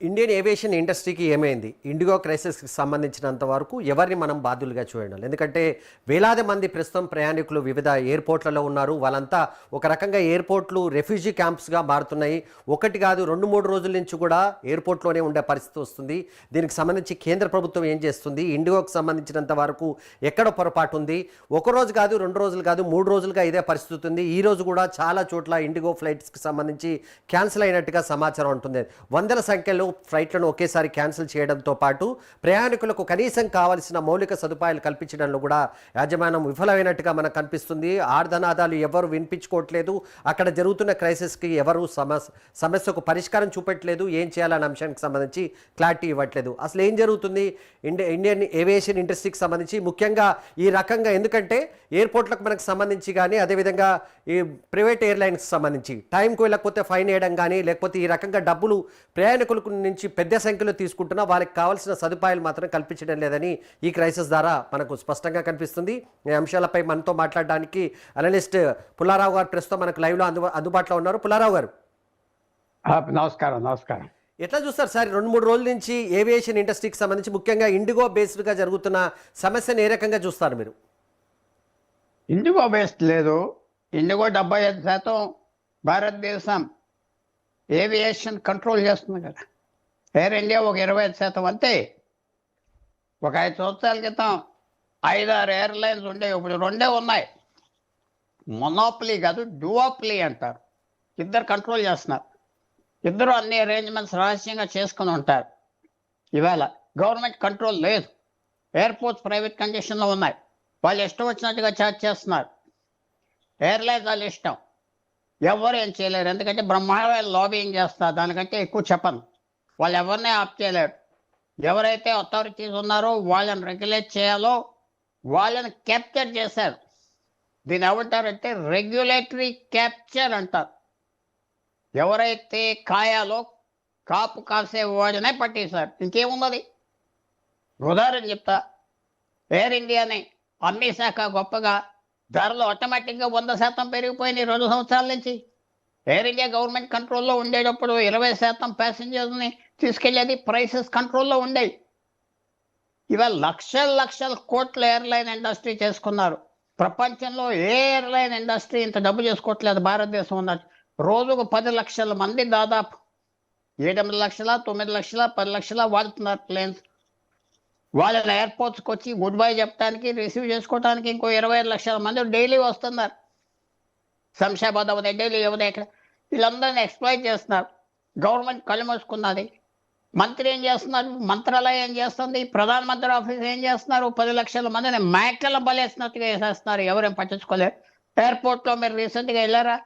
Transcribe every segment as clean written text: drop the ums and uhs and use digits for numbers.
Indian aviation ఇండస్ట్రీకి ఏమైంది? IndiGo క్రైసిస్కి సంబంధించినంత వరకు ఎవరిని మనం బాధ్యులుగా చూడాలి? ఎందుకంటే వేలాది మంది ప్రస్తుతం ప్రయాణికులు వివిధ ఎయిర్పోర్ట్లలో ఉన్నారు. వాళ్ళంతా ఒక రకంగా ఎయిర్పోర్ట్లు రెఫ్యూజీ క్యాంప్స్గా మారుతున్నాయి. ఒకటి కాదు 2-3 రోజుల నుంచి కూడా ఎయిర్పోర్ట్లోనే ఉండే పరిస్థితి వస్తుంది. దీనికి సంబంధించి కేంద్ర ప్రభుత్వం ఏం చేస్తుంది? ఇండిగోకి సంబంధించినంత వరకు ఎక్కడ పొరపాటు ఉంది? ఒక రోజు కాదు, 2 రోజులు కాదు, 3 రోజులుగా ఇదే పరిస్థితి ఉంది. ఈ రోజు కూడా చాలా చోట్ల ఇండిగో ఫ్లైట్స్కి సంబంధించి క్యాన్సిల్ అయినట్టుగా సమాచారం ఉంటుంది. వందల సంఖ్యలో ఫ్లైట్లను ఒకేసారి క్యాన్సిల్ చేయడంతో పాటు ప్రయాణికులకు కనీసం కావాల్సిన మౌలిక సదుపాయాలు కల్పించడంలో కూడా యాజమాన్యం విఫలమైనట్టుగా మనకు కనిపిస్తుంది. ఆర్ధనాదాలు ఎవరు వినిపించుకోవట్లేదు. అక్కడ జరుగుతున్న క్రైసిస్కి ఎవరు సమస్యకు పరిష్కారం చూపెట్టలేదు. ఏం చేయాలనే అంశానికి సంబంధించి క్లారిటీ ఇవ్వట్లేదు. అసలు ఏం జరుగుతుంది ఇండియన్ ఏవియేషన్ ఇండస్ట్రీకి సంబంధించి ముఖ్యంగా ఈ రకంగా? ఎందుకంటే ఎయిర్పోర్ట్లకు మనకు సంబంధించి కానీ అదేవిధంగా ఈ ప్రైవేట్ ఎయిర్లైన్స్కి సంబంధించి టైంకు వెళ్ళకపోతే ఫైన్ వేయడం కానీ, లేకపోతే ఈ రకంగా డబ్బులు ప్రయాణికులకు నుంచి పెద్ద సంఖ్యలో తీసుకుంటున్నా వాళ్ళకి కావాల్సిన సదుపాయాలు మాత్రం కల్పించడం లేదని ఈ క్రైసిస్ ద్వారా మనకు స్పష్టంగా కనిపిస్తుంది. ఈ అంశాలపై మనతో మాట్లాడడానికి అనలిస్ట్ పుల్లారావు గారు ప్రస్తుతం మనకు లైవ్లో అందుబాటులో ఉన్నారు. పుల్లారావు గారు, నమస్కారం. ఎట్లా చూస్తారు సార్ 2-3 రోజుల నుంచి ఏవియేషన్ ఇండస్ట్రీకి సంబంధించి ముఖ్యంగా ఇండిగో బేస్డ్గా జరుగుతున్న సమస్యను ఏ రకంగా చూస్తారు మీరు? ఇండిగో బేస్డ్ లేదు. ఇండిగో 75% భారతదేశం ఏవియేషన్ కంట్రోల్ చేస్తుంది కదా. ఎయిర్ ఇండియా ఒక 25% అంతే. ఒక 5 సంవత్సరాల క్రితం 5-6 ఎయిర్లైన్స్ ఉండేవి, ఇప్పుడు 2 ఉన్నాయి. మొనోపలీ కాదు, డ్యూఓపలీ అంటారు. ఇద్దరు కంట్రోల్ చేస్తున్నారు. ఇద్దరు అన్ని అరేంజ్మెంట్స్ రహస్యంగా చేసుకుని ఉంటారు. ఇవాళ గవర్నమెంట్ కంట్రోల్ లేదు. ఎయిర్పోర్ట్స్ ప్రైవేట్ కండిషన్లో ఉన్నాయి. వాళ్ళు ఇష్టం వచ్చినట్టుగా ఛార్జ్ చేస్తున్నారు. ఎయిర్లైన్స్ వాళ్ళ ఇష్టం, ఎవరు ఏం చేయలేరు. ఎందుకంటే బ్రహ్మాండమైన లాబింగ్ చేస్తారు. దానికంటే ఎక్కువ చెప్పను. వాళ్ళు ఎవరినే ఆప్ చేయలేరు. ఎవరైతే అథారిటీస్ ఉన్నారో వాళ్ళని రెగ్యులేట్ చేయాలో వాళ్ళని క్యాప్చర్ చేశారు. దీన్ని ఏమంటారంటే రెగ్యులేటరీ క్యాప్చర్ అంటారు. ఎవరైతే కాయాలో కాపు కాసే వాడినే పట్టేశారు. ఇంకేమున్నది? ఉదాహరణ చెప్తా. ఎయిర్ ఇండియాని అమ్మేశాక గొప్పగా ధరలు ఆటోమేటిక్గా 100% పెరిగిపోయినాయి 2 సంవత్సరాల నుంచి. ఎయిర్ ఇండియా గవర్నమెంట్ కంట్రోల్లో ఉండేటప్పుడు 20% ప్యాసింజర్ని తీసుకెళ్లేది. ప్రైసెస్ కంట్రోల్లో ఉండేవి. ఇవాళ లక్షల కోట్ల ఎయిర్లైన్ ఇండస్ట్రీ చేసుకున్నారు. ప్రపంచంలో ఏ ఎయిర్లైన్ ఇండస్ట్రీ ఇంత డబ్బు చేసుకోవట్లేదు భారతదేశం ఉన్నట్టు. రోజుకు 10 లక్షల మంది, దాదాపు 7 లక్షల, 9 లక్షల, 10 లక్షల వాడుతున్నారు ప్లేన్స్. వాళ్ళని ఎయిర్పోర్ట్స్కి వచ్చి గుడ్ బై చెప్పడానికి, రిసీవ్ చేసుకోవడానికి ఇంకో 25 లక్షల మంది డైలీ వస్తున్నారు. శంషాబాద్ అవుతాయి, ఢిల్లీ అవుతాయి. ఇక్కడ వీళ్ళందరినీ ఎక్స్ప్లాయిట్ చేస్తున్నారు. గవర్నమెంట్ కళ్ళు మూసుకున్నది. మంత్రి ఏం చేస్తున్నారు? మంత్రాలయం ఏం చేస్తుంది? ప్రధానమంత్రి ఆఫీస్ ఏం చేస్తున్నారు? 10 లక్షల మందిని మేకల బలేసినట్టుగా వేసేస్తున్నారు. ఎవరేం పట్టించుకోలేరు. ఎయిర్పోర్ట్లో మీరు రీసెంట్గా వెళ్ళారా?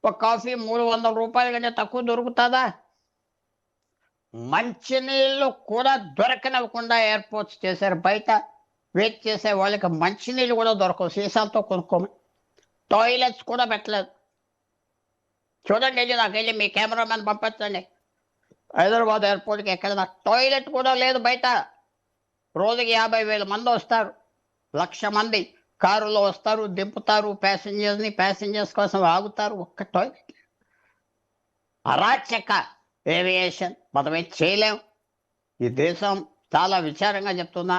ఒక కాఫీ 300 రూపాయల కంటే తక్కువ దొరుకుతుందా? మంచినీళ్ళు కూడా దొరకనివ్వకుండా ఎయిర్పోర్ట్స్ చేశారు. బయట వెయిట్ చేసే వాళ్ళకి మంచినీళ్ళు కూడా దొరకవు. సీసాలతో కొనుక్కోమని. టాయిలెట్స్ కూడా పెట్టలేదు. చూడండి, నాకు వెళ్ళి మీ కెమెరామెన్ పంపించండి. హైదరాబాద్ ఎయిర్పోర్ట్కి ఎక్కడైనా టాయిలెట్ కూడా లేదు బయట. రోజుకి 50,000 మంది వస్తారు. 1,00,000 మంది కారులో వస్తారు, దింపుతారు ప్యాసింజర్స్ని. ప్యాసింజర్స్ కోసం ఆగుతారు. ఒక్క టాయిలెట్. అరాచక ఏవియేషన్ మనమే చేయలేం. ఈ దేశం చాలా విచారంగా చెప్తున్నా.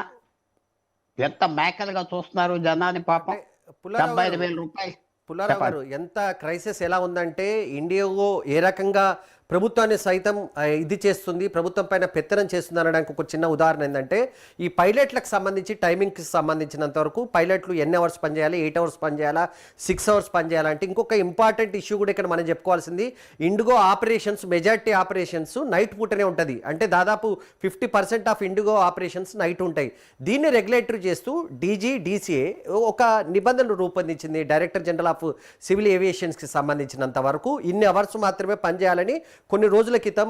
ఎంత మేకలుగా చూస్తున్నారు జనాన్ని. పాపం 75,000 రూపాయలు. పుల్లారావు గారు, ఎంత క్రైసిస్ ఎలా ఉందంటే ఇండియాలో ఏ రకంగా ప్రభుత్వాన్ని సైతం ఇది చేస్తుంది, ప్రభుత్వం పైన పెత్తనం చేస్తుంది అనడానికి ఒక చిన్న ఉదాహరణ ఏంటంటే ఈ పైలట్లకు సంబంధించి టైమింగ్కి సంబంధించినంత వరకు పైలట్లు ఎన్ని అవర్స్ పనిచేయాలి, 8 అవర్స్ పనిచేయాలా, 6 అవర్స్ పనిచేయాలంటే ఇంకొక ఇంపార్టెంట్ ఇష్యూ కూడా ఇక్కడ మనం చెప్పుకోవాల్సింది. IndiGo operations, majority operations night పూటనే ఉంటుంది. అంటే దాదాపు 50% ఆఫ్ ఇండిగో ఆపరేషన్స్ నైట్ ఉంటాయి. దీన్ని రెగ్యులేటరీ చేస్తూ DGCA ఒక నిబంధనలు రూపొందించింది. డైరెక్టర్ జనరల్ ఆఫ్ సివిల్ ఏవియేషన్స్కి సంబంధించినంత వరకు ఇన్ని అవర్స్ మాత్రమే పనిచేయాలని కొన్ని రోజుల క్రితం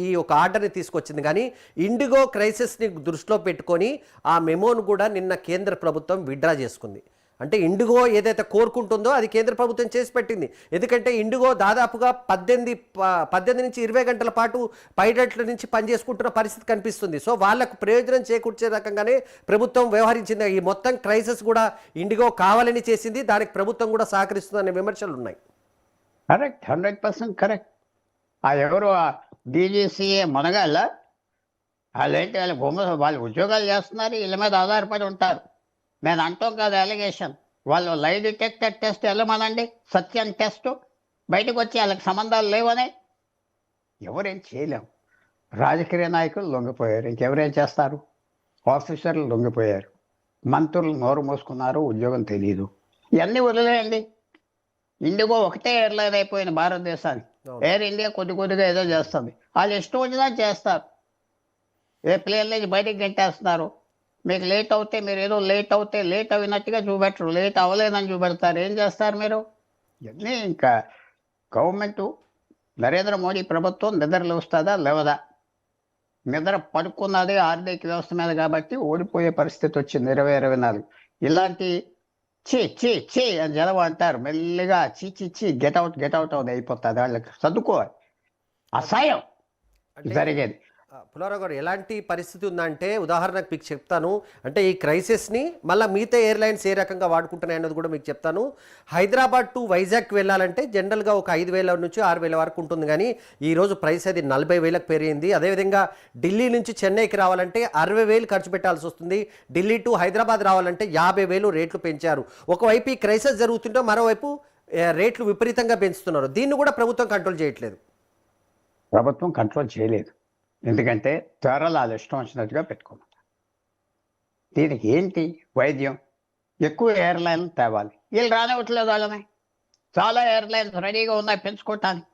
ఈ ఒక ఆర్డర్ని తీసుకొచ్చింది. కానీ ఇండిగో క్రైసిస్ని దృష్టిలో పెట్టుకొని ఆ మెమోను కూడా నిన్న కేంద్ర ప్రభుత్వం విత్డ్రా చేసుకుంది. అంటే ఇండిగో ఏదైతే కోరుకుంటుందో అది కేంద్ర ప్రభుత్వం చేసి పెట్టింది. ఎందుకంటే ఇండిగో దాదాపుగా 18 నుంచి 20 గంటల పాటు పైలట్ల నుంచి పనిచేసుకుంటున్న పరిస్థితి కనిపిస్తుంది. సో వాళ్ళకు ప్రయోజనం చేకూర్చే రకంగానే ప్రభుత్వం వ్యవహరించింది. ఈ మొత్తం క్రైసిస్ కూడా ఇండిగో కావాలని చేసింది. దానికి ప్రభుత్వం కూడా సహకరిస్తుందనే విమర్శలు ఉన్నాయి. Correct, 100% correct. ఎవరు డీజీసీఏ మునగాళ్ళ వాళ్ళేంటి వాళ్ళ వాళ్ళు ఉద్యోగాలు చేస్తున్నారు, వీళ్ళ మీద ఆధారపడి ఉంటారు. నేను అంటాం కాదు అలిగేషన్. వాళ్ళు లై డిటెక్టర్ టెస్ట్ వెళ్ళమనండి, సత్యం టెస్ట్ బయటకు వచ్చి వాళ్ళకి సంబంధాలు లేవనే. ఎవరేం చేయలేము. రాజకీయ నాయకులు లొంగిపోయారు, ఇంకెవరేం చేస్తారు? ఆఫీసర్లు లొంగిపోయారు, మంత్రులు నోరు మూసుకున్నారు, ఉద్యోగం తెలియదు. ఇవన్నీ వదిలేయండి. ఇండిగో ఒకటే ఎయిర్లైన్ అయిపోయింది భారతదేశానికి. అవును. ఎయిర్ ఇండియా కొద్దిగా ఏదో చేస్తుంది, వాళ్ళు ఇష్టం వచ్చినా చేస్తారు. ఏ ప్లేన్ నుంచి బయటికి గంటేస్తున్నారు. మీకు లేట్ అవుతే మీరు ఏదో లేట్ అవుతే లేట్ అయినట్టుగా చూపెట్టరు, లేట్ అవ్వలేదని చూపెడతారు. ఏం చేస్తారు మీరు? ఇవన్నీ ఇంకా గవర్నమెంట్, నరేంద్ర మోడీ ప్రభుత్వం నిద్రలు వస్తుందా లేవదా? నిద్ర పడుకున్నది ఆర్థిక వ్యవస్థ మీద కాబట్టి ఓడిపోయే పరిస్థితి వచ్చింది 2024. ఇలాంటి చీ చీ చీ అని జనం అంటారు, మెల్లిగా చీ చీ చీ గెట్ అవుట్ అవుతుంది, అయిపోతుంది. వాళ్ళకి చదువుకోవాలి, అసహాయం అంటే జరిగేది. పుల్లారావు గారు, ఎలాంటి పరిస్థితి ఉందంటే ఉదాహరణకు మీకు చెప్తాను. అంటే ఈ క్రైసిస్ని మళ్ళీ మిగతా ఎయిర్లైన్స్ ఏ రకంగా వాడుకుంటున్నాయి అన్నది కూడా మీకు చెప్తాను. హైదరాబాద్ టు వైజాగ్ వెళ్ళాలంటే జనరల్గా ఒక 5,000 నుంచి 6,000 వరకు ఉంటుంది, కానీ ఈరోజు ప్రైస్ అది 40,000కు పెరిగింది. అదేవిధంగా ఢిల్లీ నుంచి చెన్నైకి రావాలంటే 60,000 ఖర్చు పెట్టాల్సి వస్తుంది. ఢిల్లీ టు హైదరాబాద్ రావాలంటే 50,000 రేట్లు పెంచారు. ఒకవైపు ఈ క్రైసిస్ జరుగుతుంటే మరోవైపు రేట్లు విపరీతంగా పెంచుతున్నారు. దీన్ని కూడా ప్రభుత్వం కంట్రోల్ చేయట్లేదు. ప్రభుత్వం కంట్రోల్ చేయలేదు, ఎందుకంటే త్వరలో వాళ్ళు ఇష్టం వచ్చినట్టుగా పెట్టుకోమన్నారు. దీనికి ఏంటి వైద్యం? ఎక్కువ ఎయిర్లైన్లు తేవాలి. వీళ్ళు రానివ్వట్లేదు వాళ్ళని. చాలా ఎయిర్లైన్స్ రెడీగా ఉన్నాయి పెంచుకోవటానికి,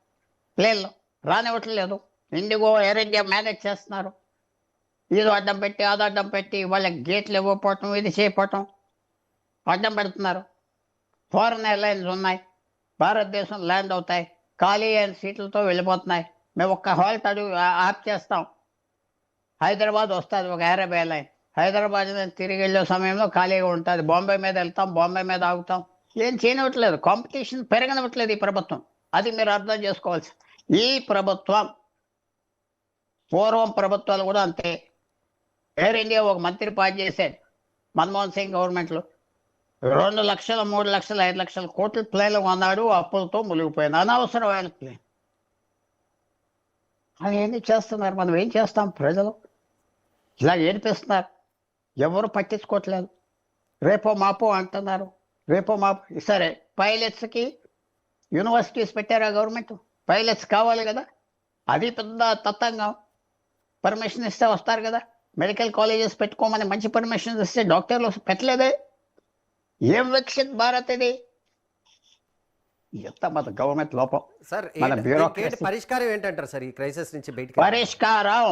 ప్లేన్లు రానివ్వట్లేదు. ఇండిగో, ఎయిర్ ఇండియా మేనేజ్ చేస్తున్నారు. ఇది అడ్డం పెట్టి అది అడ్డం పెట్టి వాళ్ళకి గేట్లు ఇవ్వకపోవటం, ఇది చేయకపోవటం అడ్డం పెడుతున్నారు. ఫారెన్ ఎయిర్లైన్స్ ఉన్నాయి, భారతదేశం ల్యాండ్ అవుతాయి, ఖాళీ అయిన సీట్లతో వెళ్ళిపోతున్నాయి. మేము ఒక్క హాల్ట్ ఆప్ చేస్తాం, హైదరాబాద్ వస్తుంది ఒక అరబ్ ఎయిర్లైన్. హైదరాబాద్ నుంచి తిరిగి వెళ్ళే సమయంలో ఖాళీగా ఉంటుంది. బాంబే మీద వెళ్తాం, బాంబే మీద ఆగుతాం. ఏం చేయనివ్వట్లేదు, కాంపిటీషన్ పెరగనివ్వట్లేదు ఈ ప్రభుత్వం. అది మీరు అర్థం చేసుకోవాల్సి. ఈ ప్రభుత్వం, పూర్వం ప్రభుత్వాలు కూడా అంతే. ఎయిర్ ఇండియా ఒక మంత్రి పాస్ చేశాడు మన్మోహన్ సింగ్ గవర్నమెంట్లో. 2 లక్షలు, 3 లక్షలు, 5 లక్షల కోట్ల ప్లేన్లు కొన్నాడు, అప్పులతో మునిగిపోయింది. అనవసరమైన ప్లేన్. అవన్నీ చేస్తున్నారు, మనం ఏం చేస్తాం? ప్రజలు ఇలా ఏడిపిస్తున్నారు, ఎవరు పట్టించుకోవట్లేదు. రేపో మాపో అంటున్నారు, రేపో మాపో. సరే, పైలట్స్కి యూనివర్సిటీస్ పెట్టారా గవర్నమెంట్? పైలట్స్ కావాలి కదా, అది పెద్ద తతంగం. పర్మిషన్ ఇస్తే వస్తారు కదా. మెడికల్ కాలేజెస్ పెట్టుకోమని మంచి పర్మిషన్ ఇస్తే డాక్టర్లు పెట్టలేదే. ఏం వికసిత్ భారత్ ఇది? ఎంత మన గవర్నమెంట్ లోపం, సార్ మన బ్యూరోక్రసీ. పరిష్కారం ఏంటంటారు సార్ ఈ క్రైసిస్ నుంచి బయటికి? పరిష్కారం,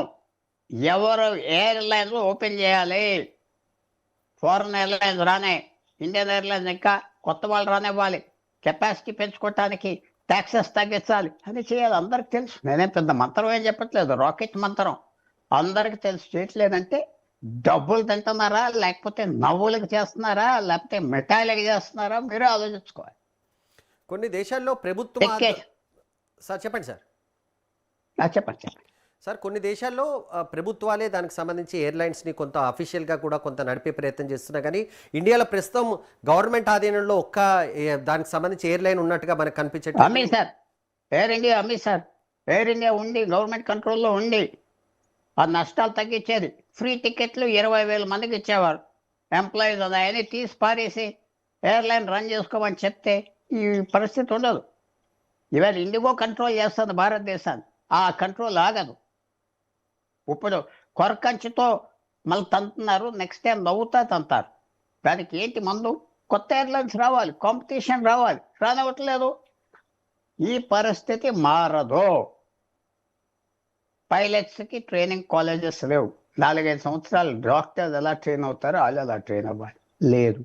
ఎవరు ఎయిర్లైన్స్ ఓపెన్ చేయాలి. ఫారెన్ ఎయిర్లైన్స్ రానే, ఇండియన్ ఎయిర్లైన్స్ ఇంకా కొత్త వాళ్ళు రానివ్వాలి. కెపాసిటీ పెంచుకోవటానికి ట్యాక్సెస్ తగ్గించాలి, అని చేయాలి. అందరికి తెలుసు, నేనేం పెద్ద మంత్రం ఏం చెప్పట్లేదు, రాకెట్ మంత్రం అందరికి తెలుసు. చేయట్లేదంటే డబ్బులు తింటున్నారా, లేకపోతే నవ్వులకు చేస్తున్నారా, లేకపోతే మిఠాయిలకు చేస్తున్నారా, మీరే ఆలోచించుకోవాలి. కొన్ని దేశాల్లో ప్రభుత్వం సార్ చెప్పండి సార్. చెప్పండి. సార్, కొన్ని దేశాల్లో ప్రభుత్వాలే దానికి సంబంధించి ఎయిర్లైన్స్ని కొంత అఫీషియల్గా కూడా కొంత నడిపే ప్రయత్నం చేస్తున్నా, కానీ ఇండియాలో ప్రస్తుతం గవర్నమెంట్ ఆధీనంలో ఒక్క దానికి సంబంధించి ఎయిర్లైన్ ఉన్నట్టుగా మనకు కనిపించట్లేదు. అమ్మి సార్, ఎయిర్ ఇండియా అమ్మి సార్. ఎయిర్ ఇండియా ఉండి గవర్నమెంట్ కంట్రోల్లో ఉండి ఆ నష్టాలు తగ్గించేది. ఫ్రీ టికెట్లు 20,000 మందికి ఇచ్చేవారు. ఎంప్లాయీస్ అదాయని తీసి పారేసి ఎయిర్లైన్ రన్ చేసుకోమని చెప్తే ఈ పరిస్థితి ఉండదు. ఇవాళ ఇండిగో కంట్రోల్ చేస్తుంది భారతదేశాన్ని, ఆ కంట్రోల్ ఆగదు. ఇప్పుడు కొరకంచుతో మళ్ళీ తంతున్నారు, నెక్స్ట్ టైం నవ్వుతా తంతారు. దానికి ఏంటి మందు? కొత్త ఎయిర్లైన్స్ రావాలి, కాంపిటీషన్ రావాలి. రానివ్వట్లేదు. ఈ పరిస్థితి మారదు. పైలట్స్కి ట్రైనింగ్ కాలేజెస్ లేవు. 4-5 సంవత్సరాలు డాక్టర్స్ ఎలా ట్రైన్ అవుతారో వాళ్ళు అలా ట్రైన్ అవ్వాలి, లేదు.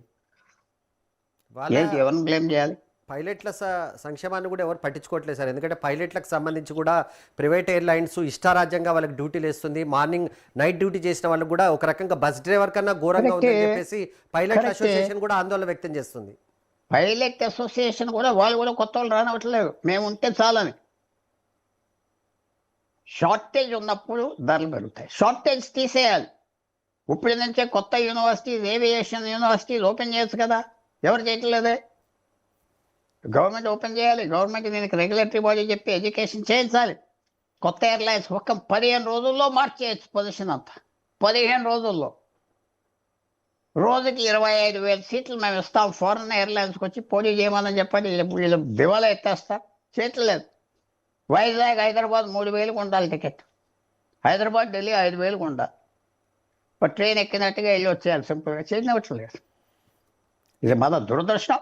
ఏంటి, ఎవరిని బ్లేమ్ చేయాలి? పైలట్ల సంక్షేమాన్ని కూడా ఎవరు పట్టించుకోవట్లేదు సార్. ఎందుకంటే పైలట్లకు సంబంధించి కూడా ప్రైవేట్ ఎయిర్లైన్స్ ఇష్టారాజ్యంగా వాళ్ళకి డ్యూటీలు వేస్తుంది. మార్నింగ్ నైట్ డ్యూటీ చేసిన వాళ్ళకి కూడా ఒక రకంగా బస్ డ్రైవర్ కన్నా ఘోరంగా ఉందని చెప్పేసి పైలట్ అసోసియేషన్ కూడా ఆందోళన వ్యక్తం చేస్తుంది. పైలట్ అసోసియేషన్ కూడా వాళ్ళు కూడా కొత్త వాళ్ళు రానవట్లేదు, మేము ఉంటే చాలని. షార్టేజ్ ఉన్నప్పుడు ధరలు పెరుగుతాయి, షార్టేజ్ తీసేయాలి. ఇప్పటి నుంచే కొత్త యూనివర్సిటీస్, ఏవియేషన్ యూనివర్సిటీస్ ఓపెన్ చేయొచ్చు కదా, ఎవరు చేయట్లేదే. గవర్నమెంట్ ఓపెన్ చేయాలి, గవర్నమెంట్ దీనికి రెగ్యులేటరీ బాడీ చెప్పి ఎడ్యుకేషన్ చేయించాలి. కొత్త ఎయిర్లైన్స్ ఒక్క 15 రోజుల్లో మార్చేయచ్చు పొజిషన్ అంతా. 15 రోజుల్లో రోజుకి 25,000 సీట్లు మేము ఇస్తాం. ఫారెన్ ఎయిర్లైన్స్కి వచ్చి పోటీ చేయమని చెప్పండి, వీళ్ళు దివాలా ఎత్తేస్తారు. సీట్లు లేదు. వైజాగ్ హైదరాబాద్ 3,000కు ఉండాలి టికెట్. హైదరాబాద్ ఢిల్లీ 5,000కు ఉండాలి. ఒక ట్రైన్ ఎక్కినట్టుగా వెళ్ళి వచ్చేయాలి సింపుల్గా. చేయనివ్వట్లేదు. ఇది మన దురదృష్టం.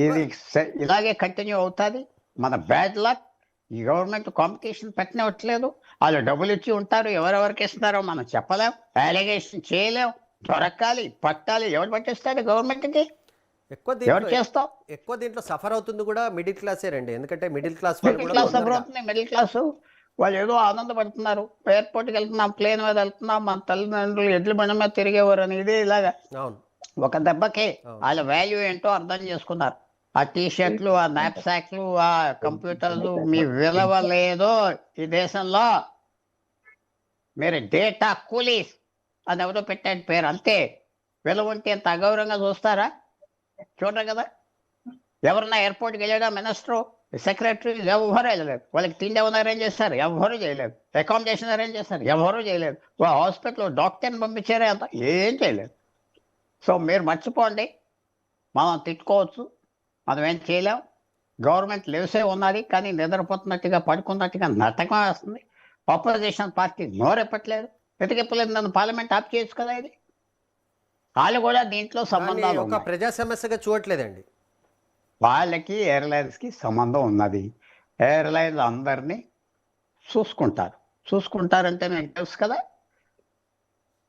ఇది ఇలాగే కంటిన్యూ అవుతుంది. మన బ్యాడ్ లక్. ఈ గవర్నమెంట్ కాంపిటీషన్ పెట్టనివ్వట్లేదు. వాళ్ళు డబ్బులు ఇచ్చి ఉంటారు, ఎవరెవరికి ఇస్తున్నారో మనం చెప్పలేం, అలిగేషన్ చేయలేం. దొరకాలి, పట్టాలి. ఎవరు పట్టిస్తారు గవర్నమెంట్కి? ఎవరు చేస్తాం? ఎక్కువ దీంట్లో సఫర్ అవుతుంది కూడా మిడిల్ క్లాసే రండి. ఎందుకంటే మిడిల్ క్లాస్ సఫర్ అవుతుంది. మిడిల్ క్లాసు వాళ్ళు ఏదో ఆనందపడుతున్నారు. ఎయిర్పోర్ట్కి వెళ్తున్నాం, ప్లేన్ మీద వెళ్తున్నాం, మన తల్లిదండ్రులు ఎడ్ల బండి మీద తిరిగేవారు అని. ఇది ఇలాగా ఒక దెబ్బకే వాళ్ళ వాల్యూ ఏంటో అర్థం చేసుకున్నారు. ఆ టీషర్ట్లు, ఆ నాప్సాక్లు, ఆ కంప్యూటర్లు మీ విలువ లేదో ఈ దేశంలో. మీరు డేటా కూలీస్ అని ఎవరో పెట్టాడు పేరు, అంతే. విలువ ఉంటే ఎంత అగౌరవంగా చూస్తారా? చూడరు కదా. ఎవరన్నా ఎయిర్పోర్ట్కి వెళ్ళాడా? మినిస్టరు, సెక్రటరీ, ఎవరు వెళ్ళలేదు. వాళ్ళకి తిండి ఏమైనా అరేంజ్ చేస్తారు? ఎవరు చేయలేదు. అకామిడేషన్ అరేంజ్ చేస్తారు? ఎవరు చేయలేదు. హాస్పిటల్ డాక్టర్ని పంపించారే అంత? ఏం చేయలేదు. సో మీరు మర్చిపోండి. మనం తిట్టుకోవచ్చు, మనం ఏం చేయలేం. గవర్నమెంట్ లేవసే ఉన్నది, కానీ నిద్రపోతున్నట్టుగా పడుకున్నట్టుగా నాటకం వేస్తుంది. ఆపోజిషన్ పార్టీ నోరెప్పట్లేదు. ఎటుకెప్పలేదు. నన్ను పార్లమెంట్ ఆప్ చేయొచ్చు కదా. ఇది వాళ్ళు కూడా దీంట్లో సంబంధాలు ఒక ప్రజా సమస్యగా చూడట్లేదండి. వాళ్ళకి ఎయిర్లైన్స్కి సంబంధం ఉన్నది. ఎయిర్లైన్స్ అందరినీ చూసుకుంటారంటే మీకు తెలుసు కదా.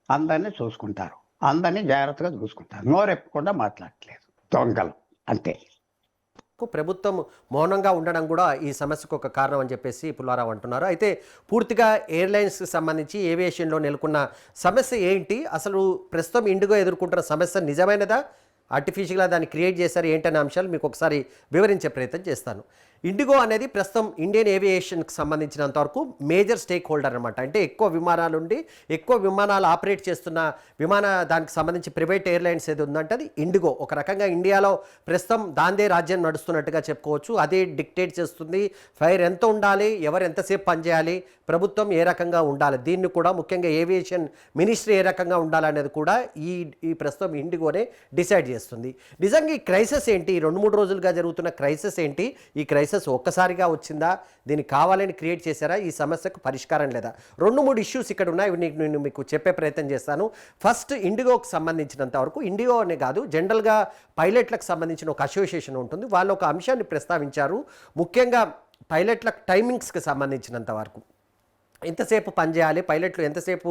అందరినీ చూసుకుంటారు, అందరినీ జాగ్రత్తగా చూసుకుంటారు. నోరెప్పకుండా మాట్లాడట్లేదు. దొంగలు అంతే. ప్రభుత్వం మౌనంగా ఉండడం కూడా ఈ సమస్యకు ఒక కారణం అని చెప్పేసి పుల్లారావు అంటున్నారు. అయితే పూర్తిగా ఎయిర్లైన్స్కి సంబంధించి ఏవియేషన్లో నెలకొన్న సమస్య ఏంటి, అసలు ప్రస్తుతం ఇండిగో ఎదుర్కొంటున్న సమస్య నిజమైనదా, ఆర్టిఫిషియల్గా దాన్ని క్రియేట్ చేశారు ఏంటనే అంశాలు మీకు ఒకసారి వివరించే ప్రయత్నం చేస్తాను. ఇండిగో అనేది ప్రస్తుతం ఇండియన్ ఏవియేషన్కి సంబంధించినంత వరకు మేజర్ స్టేక్ హోల్డర్ అనమాట. అంటే ఎక్కువ విమానాలు ఉండి ఎక్కువ విమానాలు ఆపరేట్ చేస్తున్న దానికి సంబంధించి ప్రైవేట్ ఎయిర్లైన్స్ ఏది ఉందంటే అది ఇండిగో. ఒక రకంగా ఇండియాలో ప్రస్తుతం దాందే రాజ్యం నడుస్తున్నట్టుగా చెప్పుకోవచ్చు. అదే డిక్టేట్ చేస్తుంది ఫైర్ ఎంత ఉండాలి, ఎవరు ఎంతసేపు పనిచేయాలి, ప్రభుత్వం ఏ రకంగా ఉండాలి, దీన్ని కూడా ముఖ్యంగా ఏవియేషన్ మినిస్ట్రీ ఏ రకంగా ఉండాలనేది కూడా ఈ ప్రస్తుతం ఇండిగోనే డిసైడ్ చేస్తుంది. నిజంగా ఈ క్రైసిస్ ఏంటి, 2-3 రోజులుగా జరుగుతున్న క్రైసిస్ ఏంటి, ఈ క్రైసిస్ ఒక్కసారిగా వచ్చిందా, దీన్ని కావాలని క్రియేట్ చేశారా, ఈ సమస్యకు పరిష్కారం లేదా? 2-3 ఇష్యూస్ ఇక్కడ ఉన్నాయి, నేను మీకు చెప్పే ప్రయత్నం చేస్తాను. ఫస్ట్ ఇండిగోకి సంబంధించినంత వరకు, ఇండిగో అనే కాదు జనరల్గా పైలట్లకు సంబంధించిన ఒక అసోసియేషన్ ఉంటుంది. వాళ్ళు ఒక అంశాన్ని ప్రస్తావించారు. ముఖ్యంగా పైలట్ల టైమింగ్స్కి సంబంధించినంత వరకు ఎంతసేపు పనిచేయాలి, పైలట్లు ఎంతసేపు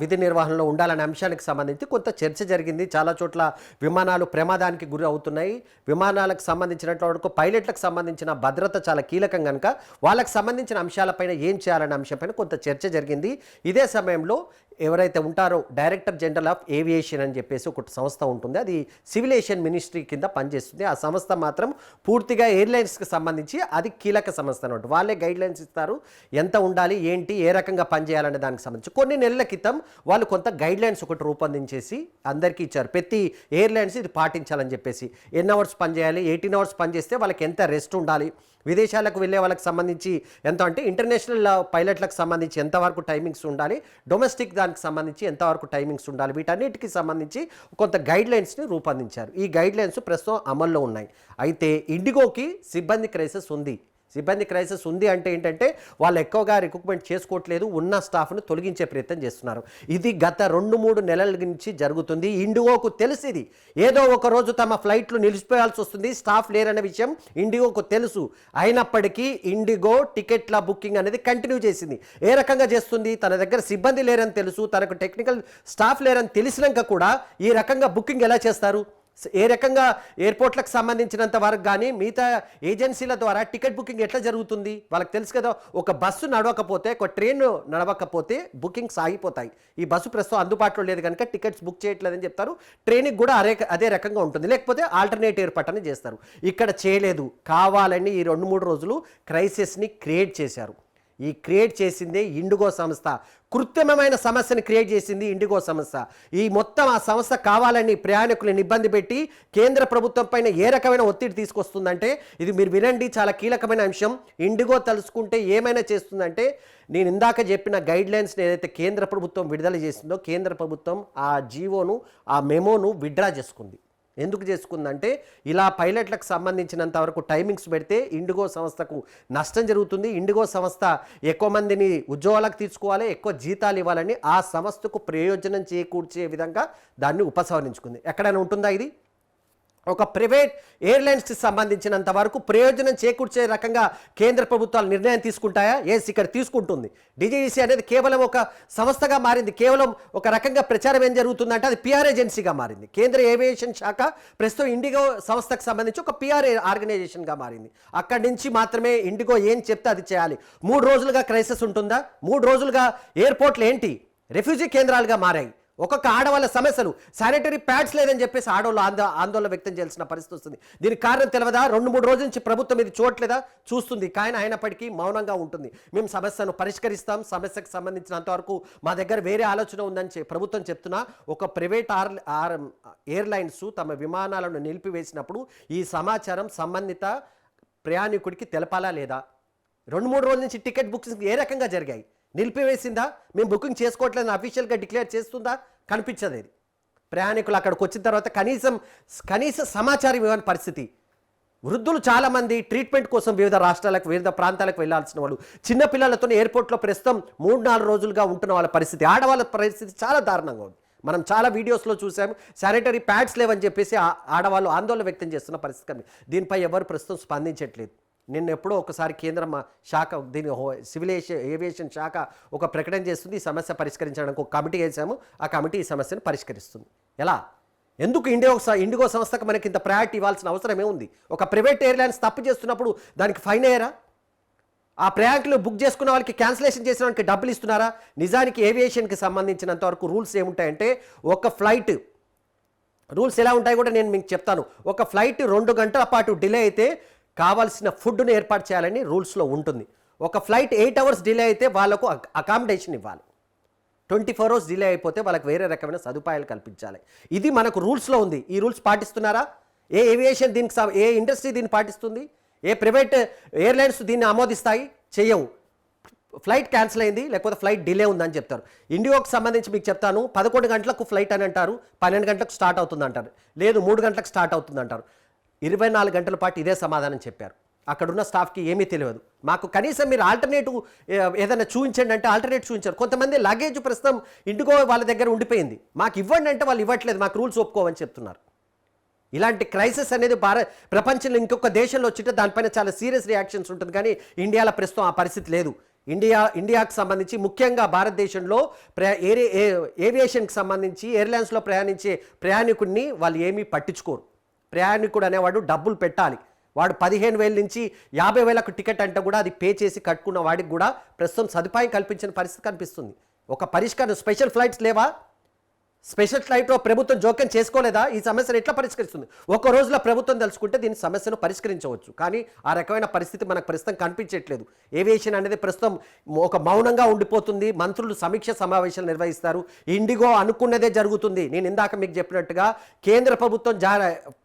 విధి నిర్వహణలో ఉండాలనే అంశానికి సంబంధించి కొంత చర్చ జరిగింది. చాలా చోట్ల విమానాలు ప్రమాదానికి గురి అవుతున్నాయి. విమానాలకు సంబంధించినట్టు వరకు పైలట్లకు సంబంధించిన భద్రత చాలా కీలకం కనుక వాళ్ళకి సంబంధించిన అంశాలపైన ఏం చేయాలనే అంశంపైన కొంత చర్చ జరిగింది. ఇదే సమయంలో ఎవరైతే ఉంటారో డైరెక్టర్ జనరల్ ఆఫ్ ఏవియేషన్ అని చెప్పేసి ఒక సంస్థ ఉంటుంది, అది సివిల్ ఏవియేషన్ మినిస్ట్రీ కింద పనిచేస్తుంది. ఆ సంస్థ మాత్రం పూర్తిగా ఎయిర్లైన్స్కి సంబంధించి అది కీలక సంస్థ అన్నట్టు. వాళ్ళే గైడ్లైన్స్ ఇస్తారు, ఎంత ఉండాలి, ఏంటి, ఏ రకంగా పనిచేయాలనే దానికి సంబంధించి. కొన్ని నెలల క్రితం వాళ్ళు కొంత గైడ్లైన్స్ ఒకటి రూపొందించేసి అందరికీ ఇచ్చారు. ప్రతి ఎయిర్లైన్స్ ఇది పాటించాలని చెప్పేసి. ఎన్ని అవర్స్ పనిచేయాలి, 18 అవర్స్ పనిచేస్తే వాళ్ళకి ఎంత రెస్ట్ ఉండాలి, విదేశాలకు వెళ్ళే వాళ్ళకి సంబంధించి ఎంత, అంటే ఇంటర్నేషనల్ పైలట్లకు సంబంధించి ఎంతవరకు టైమింగ్స్ ఉండాలి, డొమెస్టిక్ దానికి సంబంధించి ఎంతవరకు టైమింగ్స్ ఉండాలి, వీటన్నిటికీ సంబంధించి కొంత గైడ్లైన్స్ని రూపొందించారు. ఈ గైడ్లైన్స్ ప్రస్తుతం అమల్లో ఉన్నాయి. అయితే ఇండిగోకి సిబ్బంది క్రైసిస్ ఉంది అంటే ఏంటంటే వాళ్ళు ఎక్కువగా రిక్రూట్మెంట్ చేసుకోవట్లేదు, ఉన్న స్టాఫ్ను తొలగించే ప్రయత్నం చేస్తున్నారు. ఇది గత 2-3 నెలల నుంచి జరుగుతుంది. ఇండిగోకు తెలిసింది, ఏదో ఒక రోజు తమ ఫ్లైట్లు నిలిచిపోయాల్సి వస్తుంది, స్టాఫ్ లేరనే విషయం ఇండిగోకు తెలుసు. అయినప్పటికీ ఇండిగో టికెట్ల బుకింగ్ అనేది కంటిన్యూ చేసింది. ఏ రకంగా చేస్తుంది, తన దగ్గర సిబ్బంది లేరని తెలుసు, తనకు టెక్నికల్ స్టాఫ్ లేరని తెలిసినాక కూడా ఈ రకంగా బుకింగ్ ఎలా చేస్తారు? ఏ రకంగా ఎయిర్పోర్ట్లకు సంబంధించినంత వరకు కానీ మిగతా ఏజెన్సీల ద్వారా టికెట్ బుకింగ్ ఎట్లా జరుగుతుంది వాళ్ళకి తెలుసు కదా. ఒక బస్సు నడవకపోతే, ఒక ట్రైన్ నడవకపోతే బుకింగ్స్ ఆగిపోతాయి. ఈ బస్సు ప్రస్తుతం అందుబాటులో లేదు కనుక టికెట్స్ బుక్ చేయట్లేదని చెప్తారు. ట్రైన్కి కూడా అదే రకంగా ఉంటుంది, లేకపోతే ఆల్టర్నేట్ ఏర్పాటని చేస్తారు. ఇక్కడ చేయలేదు, కావాలని ఈ 2-3 రోజులు క్రైసిస్ని క్రియేట్ చేశారు. ఈ క్రియేట్ చేసిందే ఇండిగో సంస్థ. కృత్రిమమైన సమస్యను క్రియేట్ చేసింది ఇండిగో సంస్థ. ఈ మొత్తం ఆ సంస్థ కావాలని ప్రయాణికులను ఇబ్బంది పెట్టి కేంద్ర ప్రభుత్వం పైన ఏ రకమైన ఒత్తిడి తీసుకొస్తుందంటే, ఇది మీరు వినండి, చాలా కీలకమైన అంశం. ఇండిగో తలుసుకుంటే ఏమైనా చేస్తుందంటే, నేను ఇందాక చెప్పిన గైడ్ లైన్స్ని ఏదైతే కేంద్ర ప్రభుత్వం విడుదల చేసిందో, కేంద్ర ప్రభుత్వం ఆ జీవోను, ఆ మెమోను విత్డ్రా చేసుకుంది. ఎందుకు చేసుకుందంటే, ఇలా పైలట్లకు సంబంధించినంత వరకు టైమింగ్స్ పెడితే ఇండిగో సంస్థకు నష్టం జరుగుతుంది. ఇండిగో సంస్థ ఎక్కువ మందిని ఉద్యోగాలకు తీసుకోవాలి, ఎక్కువ జీతాలు ఇవ్వాలని ఆ సంస్థకు ప్రయోజనం చేకూర్చే విధంగా దాన్ని ఉపసంహరించుకుంది. ఎక్కడైనా ఉంటుందా ఇది? ఒక ప్రైవేట్ ఎయిర్లైన్స్కి సంబంధించినంత వరకు ప్రయోజనం చేకూర్చే రకంగా కేంద్ర ప్రభుత్వాలు నిర్ణయం తీసుకుంటాయా? ఎస్, ఇక్కడ తీసుకుంటుంది. డిజిడిసి అనేది కేవలం ఒక సంస్థగా మారింది. కేవలం ఒక రకంగా ప్రచారం ఏం జరుగుతుందంటే అది పిఆర్ ఏజెన్సీగా మారింది. కేంద్ర ఏవియేషన్ శాఖ ప్రస్తుతం ఇండిగో సంస్థకు సంబంధించి ఒక పిఆర్ ఆర్గనైజేషన్గా మారింది. అక్కడి నుంచి మాత్రమే ఇండిగో ఏం చెప్తే అది చేయాలి. 3 రోజులుగా క్రైసిస్ ఉంటుందా? 3 రోజులుగా ఎయిర్పోర్ట్లు ఏంటి రెఫ్యూజీ కేంద్రాలుగా మారాయి. ఒక్కొక్క ఆడవాళ్ళ సమస్యలు, శానిటరీ ప్యాడ్స్ లేదని చెప్పేసి ఆడవాళ్ళు ఆందోళన వ్యక్తం చేయాల్సిన పరిస్థితి వస్తుంది. దీనికి కారణం తెలియదా? 2-3 రోజుల నుంచి ప్రభుత్వం ఇది చూడట్లేదా? చూస్తుంది, కానీ అయినప్పటికీ మౌనంగా ఉంటుంది. మేము సమస్యను పరిష్కరిస్తాం, సమస్యకు సంబంధించినంతవరకు మా దగ్గర వేరే ఆలోచన ఉందని ప్రభుత్వం చెప్తున్నా, ఒక ప్రైవేట్ ఎయిర్లైన్స్ తమ విమానాలను నిలిపివేసినప్పుడు ఈ సమాచారం సంబంధిత ప్రయాణికుడికి తెలపాలా లేదా? 2-3 రోజుల నుంచి టికెట్ బుకింగ్ ఏ రకంగా జరిగాయి? నిలిపివేసిందా? మేము బుకింగ్ చేసుకోవట్లేదని అఫీషియల్గా డిక్లేర్ చేస్తుందా? కనిపించదు. ఇది ప్రయాణికులు అక్కడికి వచ్చిన తర్వాత కనీస సమాచారం ఇవ్వని పరిస్థితి. వృద్ధులు చాలామంది ట్రీట్మెంట్ కోసం వివిధ రాష్ట్రాలకు, వివిధ ప్రాంతాలకు వెళ్లాల్సిన వాళ్ళు, చిన్నపిల్లలతో ఎయిర్పోర్ట్లో ప్రస్తుతం 3-4 రోజులుగా ఉంటున్న వాళ్ళ పరిస్థితి, ఆడవాళ్ళ పరిస్థితి చాలా దారుణంగా ఉంది. మనం చాలా వీడియోస్లో చూసాము. శానిటరీ ప్యాడ్స్ లేవని చెప్పేసి ఆడవాళ్ళు ఆందోళన వ్యక్తం చేస్తున్న పరిస్థితి. దీనిపై ఎవరు ప్రస్తుతం స్పందించట్లేదు. నిన్న ఎప్పుడో ఒకసారి కేంద్ర శాఖ, దీని సివిల్ ఏవియేషన్ శాఖ ఒక ప్రకటన చేస్తుంది. ఈ సమస్య పరిష్కరించడానికి ఒక కమిటీ వేసాము, ఆ కమిటీ ఈ సమస్యను పరిష్కరిస్తుంది. ఎలా? ఎందుకు ఇండిగో సంస్థకు మనకి ఇంత ప్రయారిటీ ఇవ్వాల్సిన అవసరం ఏముంది? ఒక ప్రైవేట్ ఎయిర్లైన్స్ తప్పు చేస్తున్నప్పుడు దానికి ఫైన్ అయ్యారా? ఆ ప్రయాణికులు బుక్ చేసుకున్న వాళ్ళకి క్యాన్సిలేషన్ చేసిన వాళ్ళకి డబ్బులు ఇస్తున్నారా? నిజానికి ఏవియేషన్కి సంబంధించినంత వరకు రూల్స్ ఏముంటాయంటే, ఒక ఫ్లైట్ రూల్స్ ఎలా ఉంటాయి కూడా నేను మీకు చెప్తాను. ఒక ఫ్లైట్ 2 గంటల పాటు డిలే అయితే కావాల్సిన ఫుడ్ను ఏర్పాటు చేయాలని రూల్స్లో ఉంటుంది. ఒక ఫ్లైట్ 8 అవర్స్ డిలే అయితే వాళ్ళకు అకామిడేషన్ ఇవ్వాలి. 24 అవర్స్ డిలే అయిపోతే వాళ్ళకి వేరే రకమైన సదుపాయాలు కల్పించాలి. ఇది మనకు రూల్స్లో ఉంది. ఈ రూల్స్ పాటిస్తున్నారా? ఏ ఏవియేషన్ దీనికి, ఏ ఇండస్ట్రీ దీన్ని పాటిస్తుంది? ఏ ప్రైవేట్ ఎయిర్లైన్స్ దీన్ని ఆమోదిస్తాయి? చెయ్యవు. ఫ్లైట్ క్యాన్సిల్ అయింది, లేకపోతే ఫ్లైట్ డిలే ఉందని చెప్తారు. ఇండిగోకి సంబంధించి మీకు చెప్తాను, 11 గంటలకు ఫ్లైట్ అని అంటారు, 12 గంటలకు స్టార్ట్ అవుతుంది అంటారు, లేదు 3 గంటలకు స్టార్ట్ అవుతుంది అంటారు. 24 గంటల పాటు ఇదే సమాధానం చెప్పారు. అక్కడున్న స్టాఫ్కి ఏమీ తెలియదు. మాకు కనీసం మీరు ఆల్టర్నేటివ్ ఏదైనా చూపించండి అంటే ఆల్టర్నేటివ్ చూపించారు. కొంతమంది లగేజ్ ప్రస్తుతం ఇండిగో వాళ్ళ దగ్గర ఉండిపోయింది, మాకు ఇవ్వండి అంటే వాళ్ళు ఇవ్వట్లేదు, మాకు రూల్స్ ఒప్పుకోవని చెప్తున్నారు. ఇలాంటి క్రైసిస్ అనేది ప్రపంచంలో ఇంకొక దేశంలో వచ్చితే దానిపైన చాలా సీరియస్ రియాక్షన్స్ ఉంటుంది, కానీ ఇండియాలో ప్రస్తుతం ఆ పరిస్థితి లేదు. ఇండియాకు సంబంధించి ముఖ్యంగా భారతదేశంలో ఏవియేషన్కి సంబంధించి ఎయిర్లైన్స్లో ప్రయాణించే ప్రయాణికుడిని వాళ్ళు ఏమీ పట్టించుకోరు. ప్రయాణికుడు అనేవాడు డబ్బులు పెట్టాలి. వాడు 15,000 నుంచి 50,000కు టికెట్ అంటే కూడా అది పే చేసి కట్టుకున్న వాడికి కూడా ప్రస్తుతం సదుపాయం కల్పించిన పరిస్థితి కనిపిస్తుంది. ఒక పరిష్కారం, స్పెషల్ ఫ్లైట్స్ లేవా? స్పెషల్ ఫ్లైట్లో ప్రభుత్వం జోక్యం చేసుకోలేదా? ఈ సమస్యను ఎట్లా పరిష్కరిస్తుంది? ఒక రోజులో ప్రభుత్వం తెలుసుకుంటే దీని సమస్యను పరిష్కరించవచ్చు, కానీ ఆ రకమైన పరిస్థితి మనకు ప్రస్తుతం కనిపించట్లేదు. ఏవియేషన్ అనేది ప్రస్తుతం ఒక మౌనంగా ఉండిపోతుంది. మంత్రులు సమీక్ష సమావేశాలు నిర్వహిస్తారు. ఇండిగో అనుకున్నదే జరుగుతుంది. నేను ఇందాక మీకు చెప్పినట్టుగా కేంద్ర ప్రభుత్వం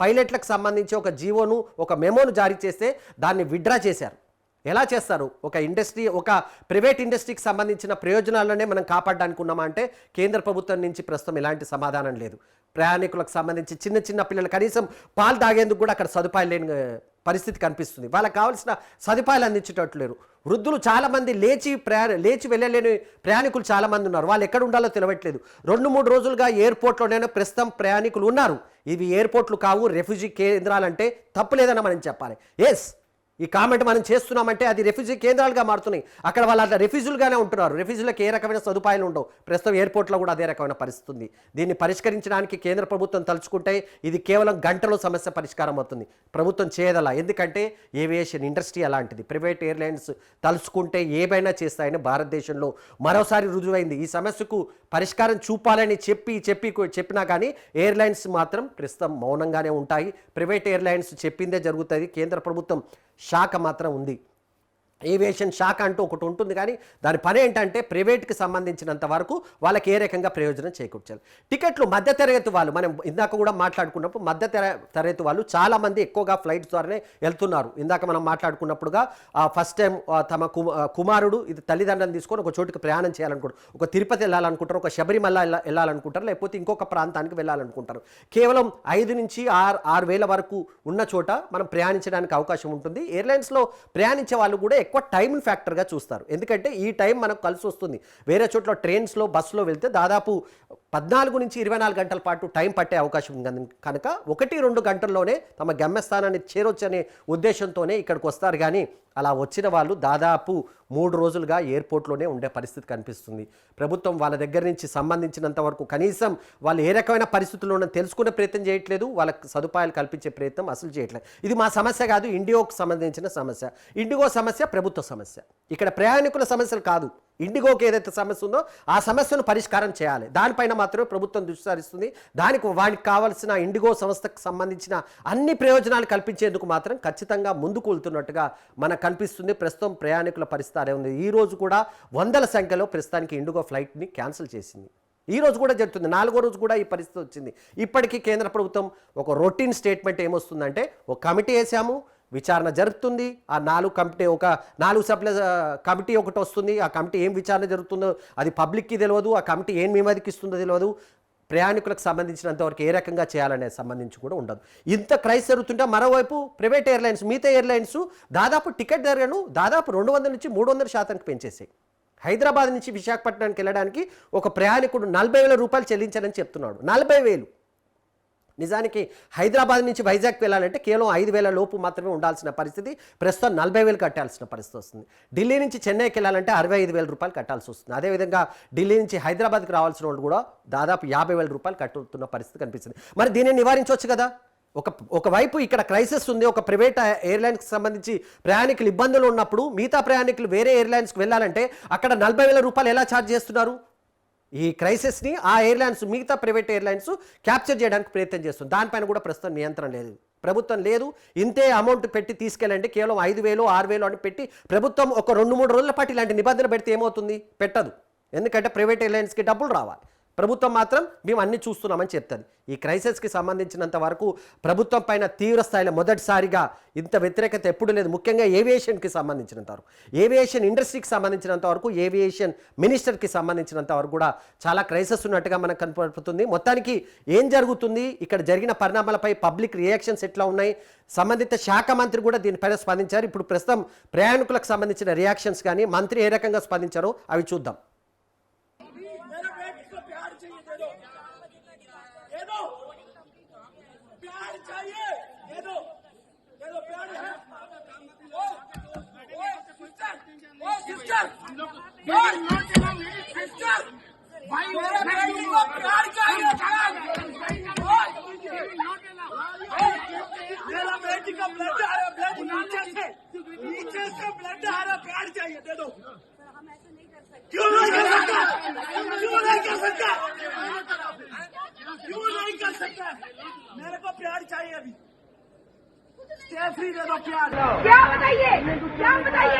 పైలట్లకు సంబంధించి ఒక జీవోను, ఒక మెమోను జారీ చేస్తే దాన్ని విత్డ్రా చేశారు. ఎలా చేస్తారు? ఒక ఇండస్ట్రీ, ఒక ప్రైవేట్ ఇండస్ట్రీకి సంబంధించిన ప్రయోజనాలనే మనం కాపాడడానికి ఉన్నామా అంటే కేంద్ర ప్రభుత్వం నుంచి ప్రస్తుతం ఎలాంటి సమాధానం లేదు. ప్రయాణికులకు సంబంధించి చిన్న పిల్లలు కనీసం పాలు తాగేందుకు కూడా అక్కడ సదుపాయాలు లేని పరిస్థితి కనిపిస్తుంది. వాళ్ళకి కావాల్సిన సదుపాయాలు అందించేటట్లు లేరు. వృద్ధులు చాలామంది లేచి వెళ్ళలేని ప్రయాణికులు చాలామంది ఉన్నారు. వాళ్ళు ఎక్కడ ఉండాలో తెలియట్లేదు. 2-3 రోజులుగా ఎయిర్పోర్ట్లోనే ప్రస్తుతం ప్రయాణికులు ఉన్నారు. ఇవి ఎయిర్పోర్ట్లు కావు, రెఫ్యూజీ కేంద్రాలంటే తప్పు లేదని మనం చెప్పాలి. ఎస్, ఈ కామెంట్ మనం చేస్తున్నామంటే అది రెఫ్యూజీ కేంద్రాలుగా మారుతున్నాయి. అక్కడ వాళ్ళు అట్లా రెఫ్యూజులుగానే ఉంటున్నారు. రెఫ్యూజులకు ఏ రకమైన సదుపాయాలు ఉండవు. ప్రస్తుతం ఎయిర్పోర్ట్లో కూడా అదే రకమైన పరిస్థితి ఉంది. దీన్ని పరిష్కరించడానికి కేంద్ర ప్రభుత్వం తలుచుకుంటే ఇది కేవలం గంటలో సమస్య పరిష్కారం అవుతుంది. ప్రభుత్వం చేయదలా, ఎందుకంటే ఏవియేషన్ ఇండస్ట్రీ అలాంటిది. ప్రైవేట్ ఎయిర్లైన్స్ తలుచుకుంటే ఏమైనా చేస్తాయని భారతదేశంలో మరోసారి రుజువైంది. ఈ సమస్యకు పరిష్కారం చూపాలని చెప్పినా కానీ ఎయిర్లైన్స్ మాత్రం ప్రస్తుతం మౌనంగానే ఉంటాయి. ప్రైవేట్ ఎయిర్లైన్స్ చెప్పిందే జరుగుతుంది. కేంద్ర ప్రభుత్వం శాఖ మాత్రం ఉంది. ఏవియేషన్ శాఖ అంటూ ఒకటి ఉంటుంది, కానీ దాని పని ఏంటంటే ప్రైవేట్కి సంబంధించినంత వరకు వాళ్ళకి ఏ రకంగా ప్రయోజనం చేకూర్చాలి. టికెట్లు మధ్యతరగతి వాళ్ళు, మనం ఇందాక కూడా మాట్లాడుకున్నప్పుడు మధ్యతరగతి వాళ్ళు చాలామంది ఎక్కువగా ఫ్లైట్స్ ద్వారానే వెళ్తున్నారు. ఇందాక మనం మాట్లాడుకున్నప్పుడుగా ఫస్ట్ టైం తమ కుమారుడు ఇది తల్లిదండ్రులను తీసుకొని ఒక చోటుకి ప్రయాణం చేయాలనుకుంటారు, ఒక తిరుపతి వెళ్ళాలనుకుంటారు, ఒక శబరిమల వెళ్ళాలనుకుంటారు, లేకపోతే ఇంకొక ప్రాంతానికి వెళ్ళాలనుకుంటారు. కేవలం 5 నుంచి 6 వేల వరకు ఉన్న చోట మనం ప్రయాణించడానికి అవకాశం ఉంటుంది. ఎయిర్లైన్స్లో ప్రయాణించే వాళ్ళు కూడా ఎక్కువ టైం ఫ్యాక్టర్గా చూస్తారు, ఎందుకంటే ఈ టైం మనకు కలిసి వస్తుంది. వేరే చోట్ల ట్రైన్స్లో బస్సులో వెళ్తే దాదాపు 14 నుంచి 24 గంటల పాటు టైం పట్టే అవకాశం ఉంది. కనుక 1-2 గంటల్లోనే తమ గమ్యస్థానాన్ని చేరొచ్చనే ఉద్దేశంతోనే ఇక్కడికి వస్తారు. కానీ అలా వచ్చిన వాళ్ళు దాదాపు 3 రోజులుగా ఎయిర్పోర్ట్లోనే ఉండే పరిస్థితి కనిపిస్తుంది. ప్రభుత్వం వాళ్ళ దగ్గర నుంచి సంబంధించినంత వరకు కనీసం వాళ్ళు ఏ రకమైన పరిస్థితుల్లో ఉన్న తెలుసుకునే ప్రయత్నం చేయట్లేదు, వాళ్ళకి సదుపాయాలు కల్పించే ప్రయత్నం అసలు చేయట్లేదు. ఇది మా సమస్య కాదు, ఇండిగోకు సంబంధించిన సమస్య. ఇండిగో సమస్య ప్రభుత్వ సమస్య, ఇక్కడ ప్రయాణికుల సమస్యలు కాదు. ఇండిగోకి ఏదైతే సమస్య ఉందో ఆ సమస్యను పరిష్కారం చేయాలి, దానిపైన మాత్రమే ప్రభుత్వం దృష్టి సారిస్తుంది. వానికి కావాల్సిన ఇండిగో సంస్థకు సంబంధించిన అన్ని ప్రయోజనాలు కల్పించేందుకు మాత్రం ఖచ్చితంగా ముందుకు వెళ్తున్నట్టుగా మనకు కనిపిస్తుంది. ప్రస్తుతం ప్రయాణికుల పరిస్థితి అదే ఉంది. ఈ రోజు కూడా వందల సంఖ్యలో ప్రస్తుతానికి ఇండిగో ఫ్లైట్ని క్యాన్సిల్ చేసింది. ఈ రోజు కూడా జరుగుతుంది, 4వ రోజు కూడా ఈ పరిస్థితి వచ్చింది. ఇప్పటికీ కేంద్ర ప్రభుత్వం ఒక రొటీన్ స్టేట్మెంట్ ఏమొస్తుందంటే, ఒక కమిటీ వేసాము, విచారణ జరుగుతుంది. ఆ 4 సభ్యుల కమిటీ ఒకటి వస్తుంది. ఆ కమిటీ ఏం విచారణ జరుగుతుందో అది పబ్లిక్కి తెలియదు, ఆ కమిటీ ఏం నివేదికిస్తుందో తెలియదు, ప్రయాణికులకు సంబంధించినంతవరకు ఏ రకంగా చేయాలనే సంబంధించి కూడా ఉండదు. ఇంత క్రైస్ జరుగుతుంటే మరోవైపు ప్రైవేట్ ఎయిర్లైన్స్, మిగతా ఎయిర్లైన్స్ దాదాపు టికెట్ ధరను దాదాపు 200 నుంచి 300% పెంచేసాయి. హైదరాబాద్ నుంచి విశాఖపట్నానికి వెళ్ళడానికి ఒక ప్రయాణికుడు 40,000 రూపాయలు చెల్లించాలని చెప్తున్నాడు. 40,000. నిజానికి హైదరాబాద్ నుంచి వైజాగ్ వెళ్ళాలంటే కేవలం 5,000 లోపు మాత్రమే ఉండాల్సిన పరిస్థితి ప్రస్తుతం 40,000 కట్టాల్సిన పరిస్థితి వస్తుంది. ఢిల్లీ నుంచి చెన్నైకి వెళ్ళాలంటే 65,000 రూపాయలు కట్టాల్సి వస్తుంది. అదేవిధంగా ఢిల్లీ నుంచి హైదరాబాద్కి రావాల్సిన వాళ్ళు కూడా దాదాపు 50,000 రూపాయలు కట్టుతున్న పరిస్థితి కనిపిస్తుంది. మరి దీన్ని నివారించవచ్చు కదా. ఒకవైపు ఇక్కడ క్రైసిస్ ఉంది, ఒక ప్రైవేట్ ఎయిర్లైన్స్కి సంబంధించి ప్రయాణికులు ఇబ్బందులు ఉన్నప్పుడు మిగతా ప్రయాణికులు వేరే ఎయిర్లైన్స్కి వెళ్ళాలంటే అక్కడ 40,000 రూపాయలు ఎలా ఛార్జ్ చేస్తున్నారు? ఈ క్రైసిస్ని ఆ ఎయిర్లైన్స్, మిగతా ప్రైవేట్ ఎయిర్లైన్స్ క్యాప్చర్ చేయడానికి ప్రయత్నం చేస్తుంది. దానిపైన కూడా ప్రస్తుతం నియంత్రణ లేదు, ప్రభుత్వం లేదు. ఇంతే అమౌంట్ పెట్టి తీసుకెళ్ళండి, కేవలం 5,000 6,000 అని పెట్టి ప్రభుత్వం ఒక 2-3 రోజుల పాటు ఇలాంటి నిబంధన పెడితే ఏమవుతుంది? పెట్టదు. ఎందుకంటే ప్రైవేట్ ఎయిర్లైన్స్కి డబ్బులు రావాలి, ప్రభుత్వం మాత్రం మేము అన్ని చూస్తున్నామని చెప్తుంది. ఈ క్రైసిస్కి సంబంధించినంత వరకు ప్రభుత్వం పైన తీవ్ర స్థాయిలో మొదటిసారిగా ఇంత వ్యతిరేకత ఎప్పుడు లేదు. ముఖ్యంగా ఏవియేషన్కి సంబంధించినంత వరకు, ఏవియేషన్ ఇండస్ట్రీకి సంబంధించినంత వరకు, ఏవియేషన్ మినిస్టర్కి సంబంధించినంత వరకు కూడా చాలా క్రైసిస్ ఉన్నట్టుగా మనకు కనపడుతుంది. మొత్తానికి ఏం జరుగుతుంది, ఇక్కడ జరిగిన పరిణామాలపై పబ్లిక్ రియాక్షన్స్ ఎట్లా ఉన్నాయి, సంబంధిత శాఖ మంత్రి కూడా దీనిపైన స్పందించారు. ఇప్పుడు ప్రస్తుతం ప్రయాణికులకు సంబంధించిన రియాక్షన్స్ కానీ మంత్రి ఏ రకంగా స్పందించారో అవి చూద్దాం. मेरा बेटी का ब्लड आ रहा, ब्लड नीचे से ब्लड आ रहा, प्यार चाहिए दे दो। क्यों नहीं कर सकता? क्यों नहीं कर सकता? क्यों नहीं कर सकता? मेरे को प्यार चाहिए अभी, फ्री दे दो प्यार। क्या बताइए, क्या बताइए?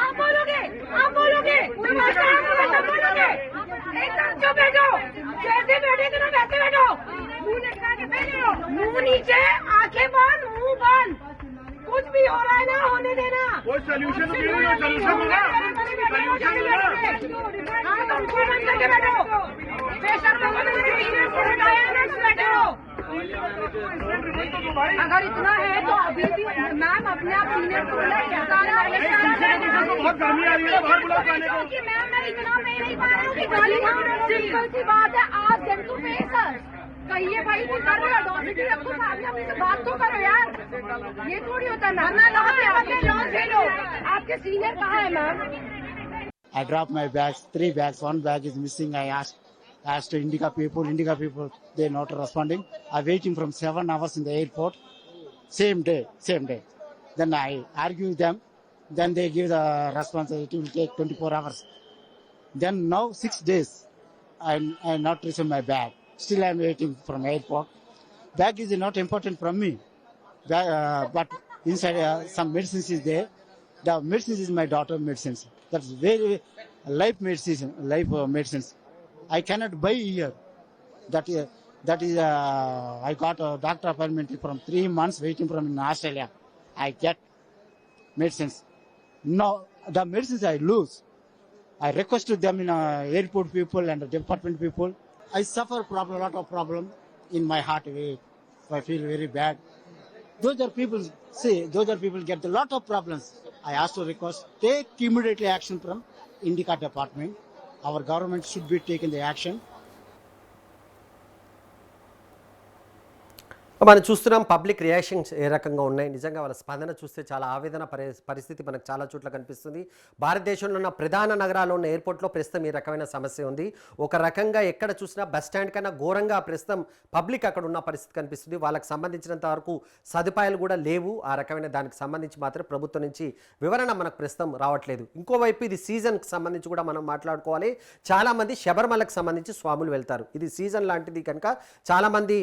आप बोलोगे, आप बोलोगे, आप बोलोगे, एकदम चुप बैठो, जैसे बैठे ना वैसे बैठो, मुंह लटका के बैठे हो, मुंह नीचे, आंखें बंद, मुंह बंद, कुछ भी हो रहा है ना होने देना। कोई सोल्यूशन होगा, सोल्यूशन होगा, हाँ तो मुंह बंद करके बैठो, प्रेशर बैठे हो। अगर इतना है तो अभी भी मैम अपने आप सीनियर को बहुत गर्मी आ रही है, बाहर बुलाओ जाने को। मैम मैं इतना मैं नहीं पा रही हूँ कि गाली सिंपल सी बात है, आप जंतु पे सर कहिए भाई कि कर रहे हो डॉक्टर रखो सामने, अपनी से बात तो करो यार, ये थोड़ी होता है मैम। आपके सीनियर कहाँ है ma'am? I dropped my bags, 3 bags. 1 bag is missing. I asked Indica people, they're not responding. I'm waiting from 7 hours in the airport. Same day. Then I argue with them. Then they give the response, it will take 24 hours. Then now 6 days, I not received my bag. Still I'm waiting from airport. Bag is not important from me. But inside some medicines is there. The medicines is my daughter medicines. That's very life medicine, medicines. I cannot buy here. That is I got a doctor appointment from 3 months waiting from in Australia. I get medicines. Now the medicines I lose. I requested them in airport people and the department people. I suffer a lot of problem in my heart. I feel very bad. Those are people get a lot of problems. I also request take immediately action from Indica department. Our government should be taking the action. మనం చూస్తున్నాం public reactions ఏ రకంగా ఉన్నాయి. నిజంగా వాళ్ళ స్పందన చూస్తే చాలా ఆవేదన పరిస్థితి మనకు చాలా చోట్ల కనిపిస్తుంది. భారతదేశంలో ఉన్న ప్రధాన నగరాల్లో ఉన్న ఎయిర్పోర్ట్లో ప్రస్తుతం ఈ రకమైన సమస్య ఉంది. ఒక రకంగా ఎక్కడ చూసినా బస్ స్టాండ్ కన్నా ఘోరంగా ప్రస్తుతం పబ్లిక్ అక్కడ ఉన్న పరిస్థితి కనిపిస్తుంది. వాళ్ళకి సంబంధించినంత వరకు సదుపాయాలు కూడా లేవు. ఆ రకమైన దానికి సంబంధించి మాత్రం ప్రభుత్వం నుంచి వివరణ మనకు ప్రస్తుతం రావట్లేదు. ఇంకోవైపు ఇది సీజన్కి సంబంధించి కూడా మనం మాట్లాడుకోవాలి. చాలామంది శబరిమలకు సంబంధించి స్వాములు వెళ్తారు. ఇది సీజన్ లాంటిది కనుక చాలామంది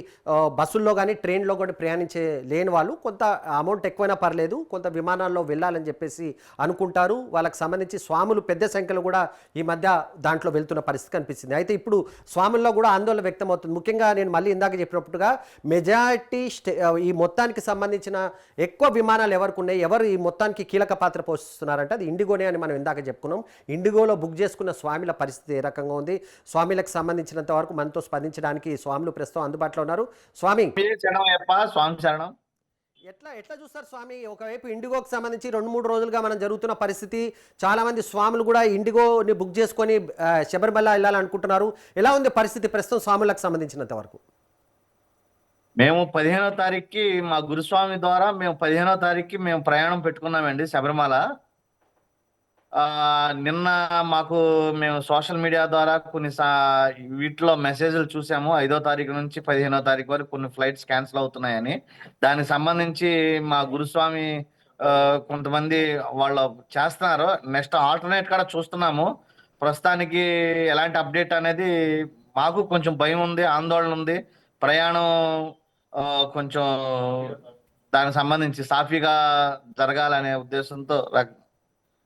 బస్సుల్లో కానీ ట్రైన్లో కూడా ప్రయాణించే లేని వాళ్ళు కొంత అమౌంట్ ఎక్కువైనా పర్లేదు, కొంత విమానాల్లో వెళ్ళాలని చెప్పేసి అనుకుంటారు. వాళ్ళకి సంబంధించి స్వాములు పెద్ద సంఖ్యలో కూడా ఈ మధ్య దాంట్లో వెళ్తున్న పరిస్థితి కనిపిస్తుంది. అయితే ఇప్పుడు స్వాముల్లో కూడా ఆందోళన వ్యక్తమవుతుంది. ముఖ్యంగా నేను మళ్ళీ ఇందాక చెప్పినట్టుగా మెజారిటీ ఈ మొత్తానికి సంబంధించిన ఎక్కువ విమానాలు ఎవరికి ఉన్నాయి, ఎవరు ఈ మొత్తానికి కీలక పాత్ర పోషిస్తున్నారంటే అది ఇండిగోనే అని మనం ఇందాక చెప్పుకున్నాం. ఇండిగోలో బుక్ చేసుకున్న స్వామిల పరిస్థితి ఏ రకంగా ఉంది, స్వామిలకు సంబంధించినంత వరకు మనతో స్పందించడానికి స్వాములు ప్రస్తుతం అందుబాటులో ఉన్నారు. స్వామి స్వామి శరణం. ఎట్లా చూస్తారు స్వామి? ఒకవైపు ఇండిగోకి సంబంధించి 2-3 రోజులుగా మనం జరుగుతున్న పరిస్థితి, చాలా మంది స్వాములు కూడా ఇండిగోని బుక్ చేసుకొని శబరిమల వెళ్ళాలనుకుంటున్నారు. ఎలా ఉంది పరిస్థితి ప్రస్తుతం స్వాములకు సంబంధించినంత వరకు? మేము 15వ తారీఖుకి మా గురుస్వామి ద్వారా మేము 15వ తారీఖుకి మేము ప్రయాణం పెట్టుకున్నామండి శబరిమల. నిన్న మాకు మేము సోషల్ మీడియా ద్వారా కొన్ని వీటిలో మెసేజ్లు చూసాము. 5వ తారీఖు నుంచి 15వ తారీఖు వరకు కొన్ని ఫ్లైట్స్ క్యాన్సిల్ అవుతున్నాయని. దానికి సంబంధించి మా గురుస్వామి కొంతమంది వాళ్ళు చేస్తున్నారు. నెక్స్ట్ ఆల్టర్నేట్ కూడా చూస్తున్నాము. ప్రస్తుతానికి ఎలాంటి అప్డేట్ అనేది మాకు కొంచెం భయం ఉంది, ఆందోళన ఉంది. ప్రయాణం కొంచెం దానికి సంబంధించి సాఫీగా జరగాలనే ఉద్దేశంతో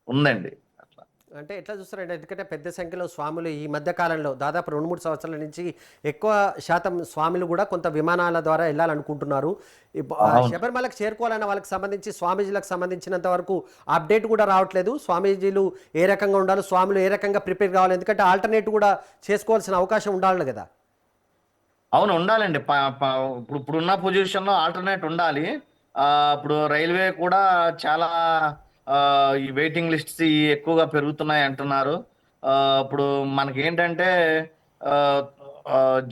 ఉందండి. అంటే ఎట్లా చూస్తారంటే, ఎందుకంటే పెద్ద సంఖ్యలో స్వాములు ఈ మధ్య కాలంలో దాదాపు 2-3 సంవత్సరాల నుంచి ఎక్కువ శాతం స్వాములు కూడా కొంత విమానాల ద్వారా వెళ్ళాలనుకుంటున్నారు. శబరిమలకు చేరుకోవాలన్న వాళ్ళకి సంబంధించి స్వామీజీలకు సంబంధించినంత వరకు అప్డేట్ కూడా రావట్లేదు. స్వామీజీలు ఏ రకంగా ఉండాలి, స్వాములు ఏ రకంగా ప్రిపేర్ కావాలి, ఎందుకంటే ఆల్టర్నేట్ కూడా చేసుకోవాల్సిన అవకాశం ఉండాలి కదా. అవును, ఉండాలండి. ఇప్పుడున్న పొజిషన్లో ఆల్టర్నేట్ ఉండాలి. ఇప్పుడు రైల్వే కూడా చాలా ఈ వెయిటింగ్ లిస్ట్స్ ఎక్కువగా పెరుగుతున్నాయి అంటున్నారు. ఇప్పుడు మనకి ఏంటంటే